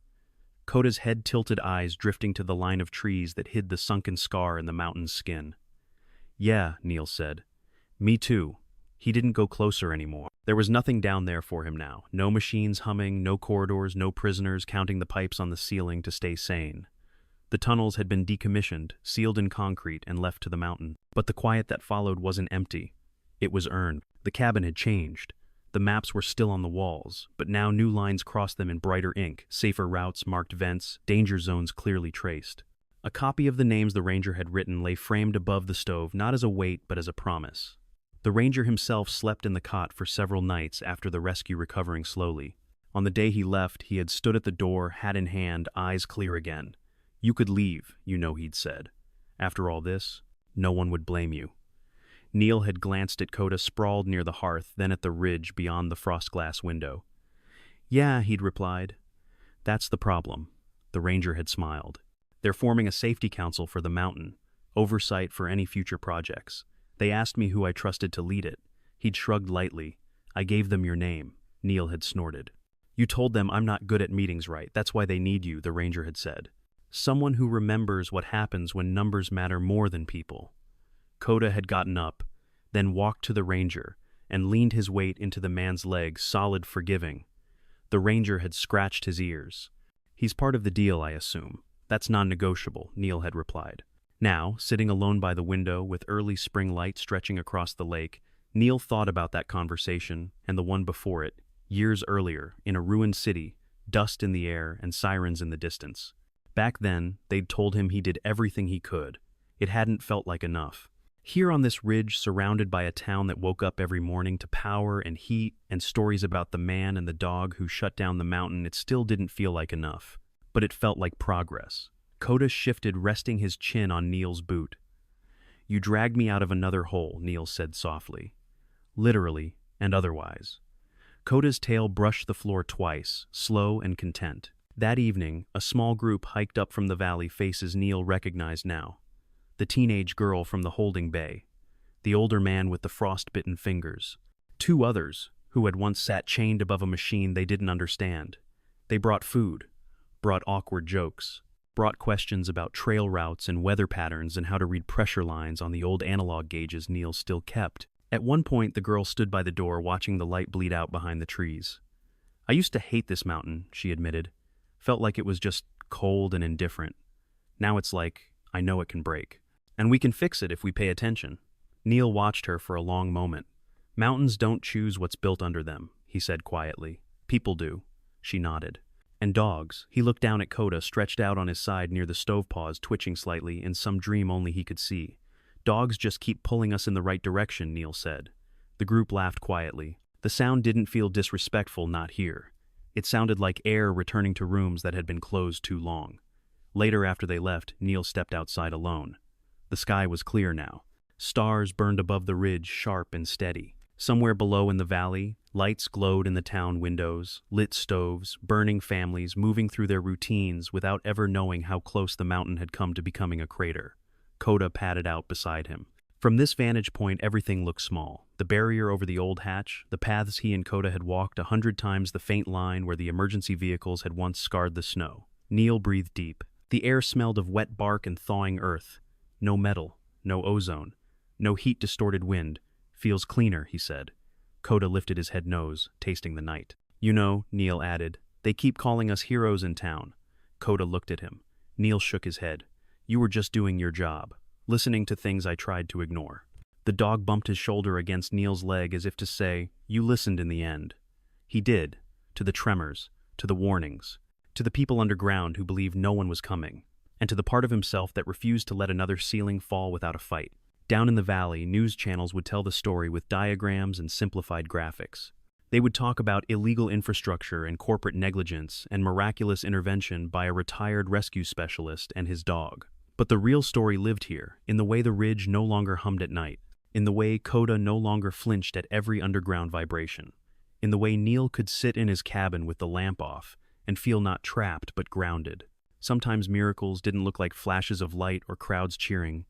Speaker 1: Coda's head-tilted eyes drifting to the line of trees that hid the sunken scar in the mountain's skin. Yeah, Neil said. Me too. He didn't go closer anymore. There was nothing down there for him now. No machines humming, no corridors, no prisoners counting the pipes on the ceiling to stay sane. The tunnels had been decommissioned, sealed in concrete, and left to the mountain. But the quiet that followed wasn't empty. It was earned. The cabin had changed. The maps were still on the walls, but now new lines crossed them in brighter ink, safer routes, marked vents, danger zones clearly traced. A copy of the names the ranger had written lay framed above the stove, not as a weight, but as a promise. The ranger himself slept in the cot for several nights after the rescue, recovering slowly. On the day he left, he had stood at the door, hat in hand, eyes clear again. You could leave, you know, he'd said. After all this, no one would blame you. Neil had glanced at Coda sprawled near the hearth, then at the ridge beyond the frost glass window. Yeah, he'd replied. That's the problem. The ranger had smiled. They're forming a safety council for the mountain, oversight for any future projects. They asked me who I trusted to lead it. He'd shrugged lightly. I gave them your name. Neil had snorted. You told them I'm not good at meetings, right? That's why they need you, the ranger had said. Someone who remembers what happens when numbers matter more than people. Coda had gotten up, then walked to the ranger, and leaned his weight into the man's legs, solid, forgiving. The ranger had scratched his ears. He's part of the deal, I assume. That's non-negotiable, Neil had replied. Now, sitting alone by the window with early spring light stretching across the lake, Neil thought about that conversation and the one before it, years earlier, in a ruined city, dust in the air and sirens in the distance. Back then, they'd told him he did everything he could. It hadn't felt like enough. Here on this ridge, surrounded by a town that woke up every morning to power and heat and stories about the man and the dog who shut down the mountain, it still didn't feel like enough. But it felt like progress. Coda shifted, resting his chin on Neil's boot. You dragged me out of another hole, Neil said softly. Literally and otherwise. Coda's tail brushed the floor twice, slow and content. That evening, a small group hiked up from the valley, faces Neil recognized now. the teenage girl from the holding bay, the older man with the frost-bitten fingers. Two others, who had once sat chained above a machine they didn't understand. They brought food, brought awkward jokes, brought questions about trail routes and weather patterns and how to read pressure lines on the old analog gauges Neil still kept. At one point, the girl stood by the door watching the light bleed out behind the trees. "I used to hate this mountain," she admitted. "Felt like it was just cold and indifferent. Now it's like, I know it can break. And we can fix it if we pay attention." Neil watched her for a long moment. "Mountains don't choose what's built under them," he said quietly. "People do." She nodded. "And dogs." He looked down at Coda, stretched out on his side near the stove paws, twitching slightly in some dream only he could see. "Dogs just keep pulling us in the right direction," Neil said. The group laughed quietly. The sound didn't feel disrespectful, not here. It sounded like air returning to rooms that had been closed too long. Later, after they left, Neil stepped outside alone. The sky was clear now. Stars burned above the ridge, sharp and steady. Somewhere below in the valley, lights glowed in the town windows, lit stoves, burning families moving through their routines without ever knowing how close the mountain had come to becoming a crater. Coda padded out beside him. From this vantage point, everything looked small. The barrier over the old hatch, the paths he and Coda had walked 100 times, the faint line where the emergency vehicles had once scarred the snow. Neil breathed deep. The air smelled of wet bark and thawing earth. No metal, no ozone, no heat-distorted wind. "Feels cleaner," he said. Coda lifted his head nose, tasting the night. "You know," Neil added, "they keep calling us heroes in town." Coda looked at him. Neil shook his head. "You were just doing your job, listening to things I tried to ignore." The dog bumped his shoulder against Neil's leg as if to say, "You listened in the end." He did, to the tremors, to the warnings, to the people underground who believed no one was coming, and to the part of himself that refused to let another ceiling fall without a fight. Down in the valley, news channels would tell the story with diagrams and simplified graphics. They would talk about illegal infrastructure and corporate negligence and miraculous intervention by a retired rescue specialist and his dog. But the real story lived here, in the way the ridge no longer hummed at night, in the way Coda no longer flinched at every underground vibration, in the way Neil could sit in his cabin with the lamp off and feel not trapped but grounded. Sometimes miracles didn't look like flashes of light or crowds cheering.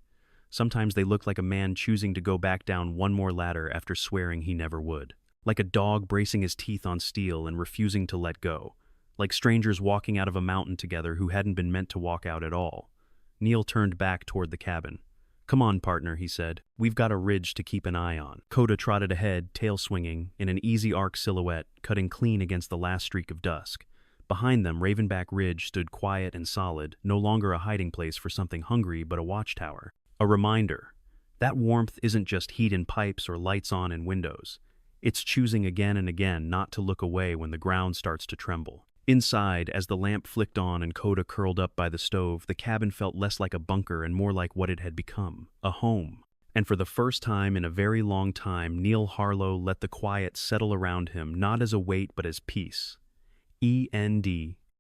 Speaker 1: Sometimes they looked like a man choosing to go back down one more ladder after swearing he never would. Like a dog bracing his teeth on steel and refusing to let go. Like strangers walking out of a mountain together who hadn't been meant to walk out at all. Neil turned back toward the cabin. "Come on, partner," he said. "We've got a ridge to keep an eye on." Coda trotted ahead, tail swinging, in an easy arc silhouette, cutting clean against the last streak of dusk. Behind them, Ravenback Ridge stood quiet and solid, no longer a hiding place for something hungry but a watchtower. A reminder. That warmth isn't just heat in pipes or lights on in windows. It's choosing again and again not to look away when the ground starts to tremble. Inside, as the lamp flicked on and Coda curled up by the stove, the cabin felt less like a bunker and more like what it had become, a home. And for the first time in a very long time, Neil Harlow let the quiet settle around him, not as a weight but as peace. END.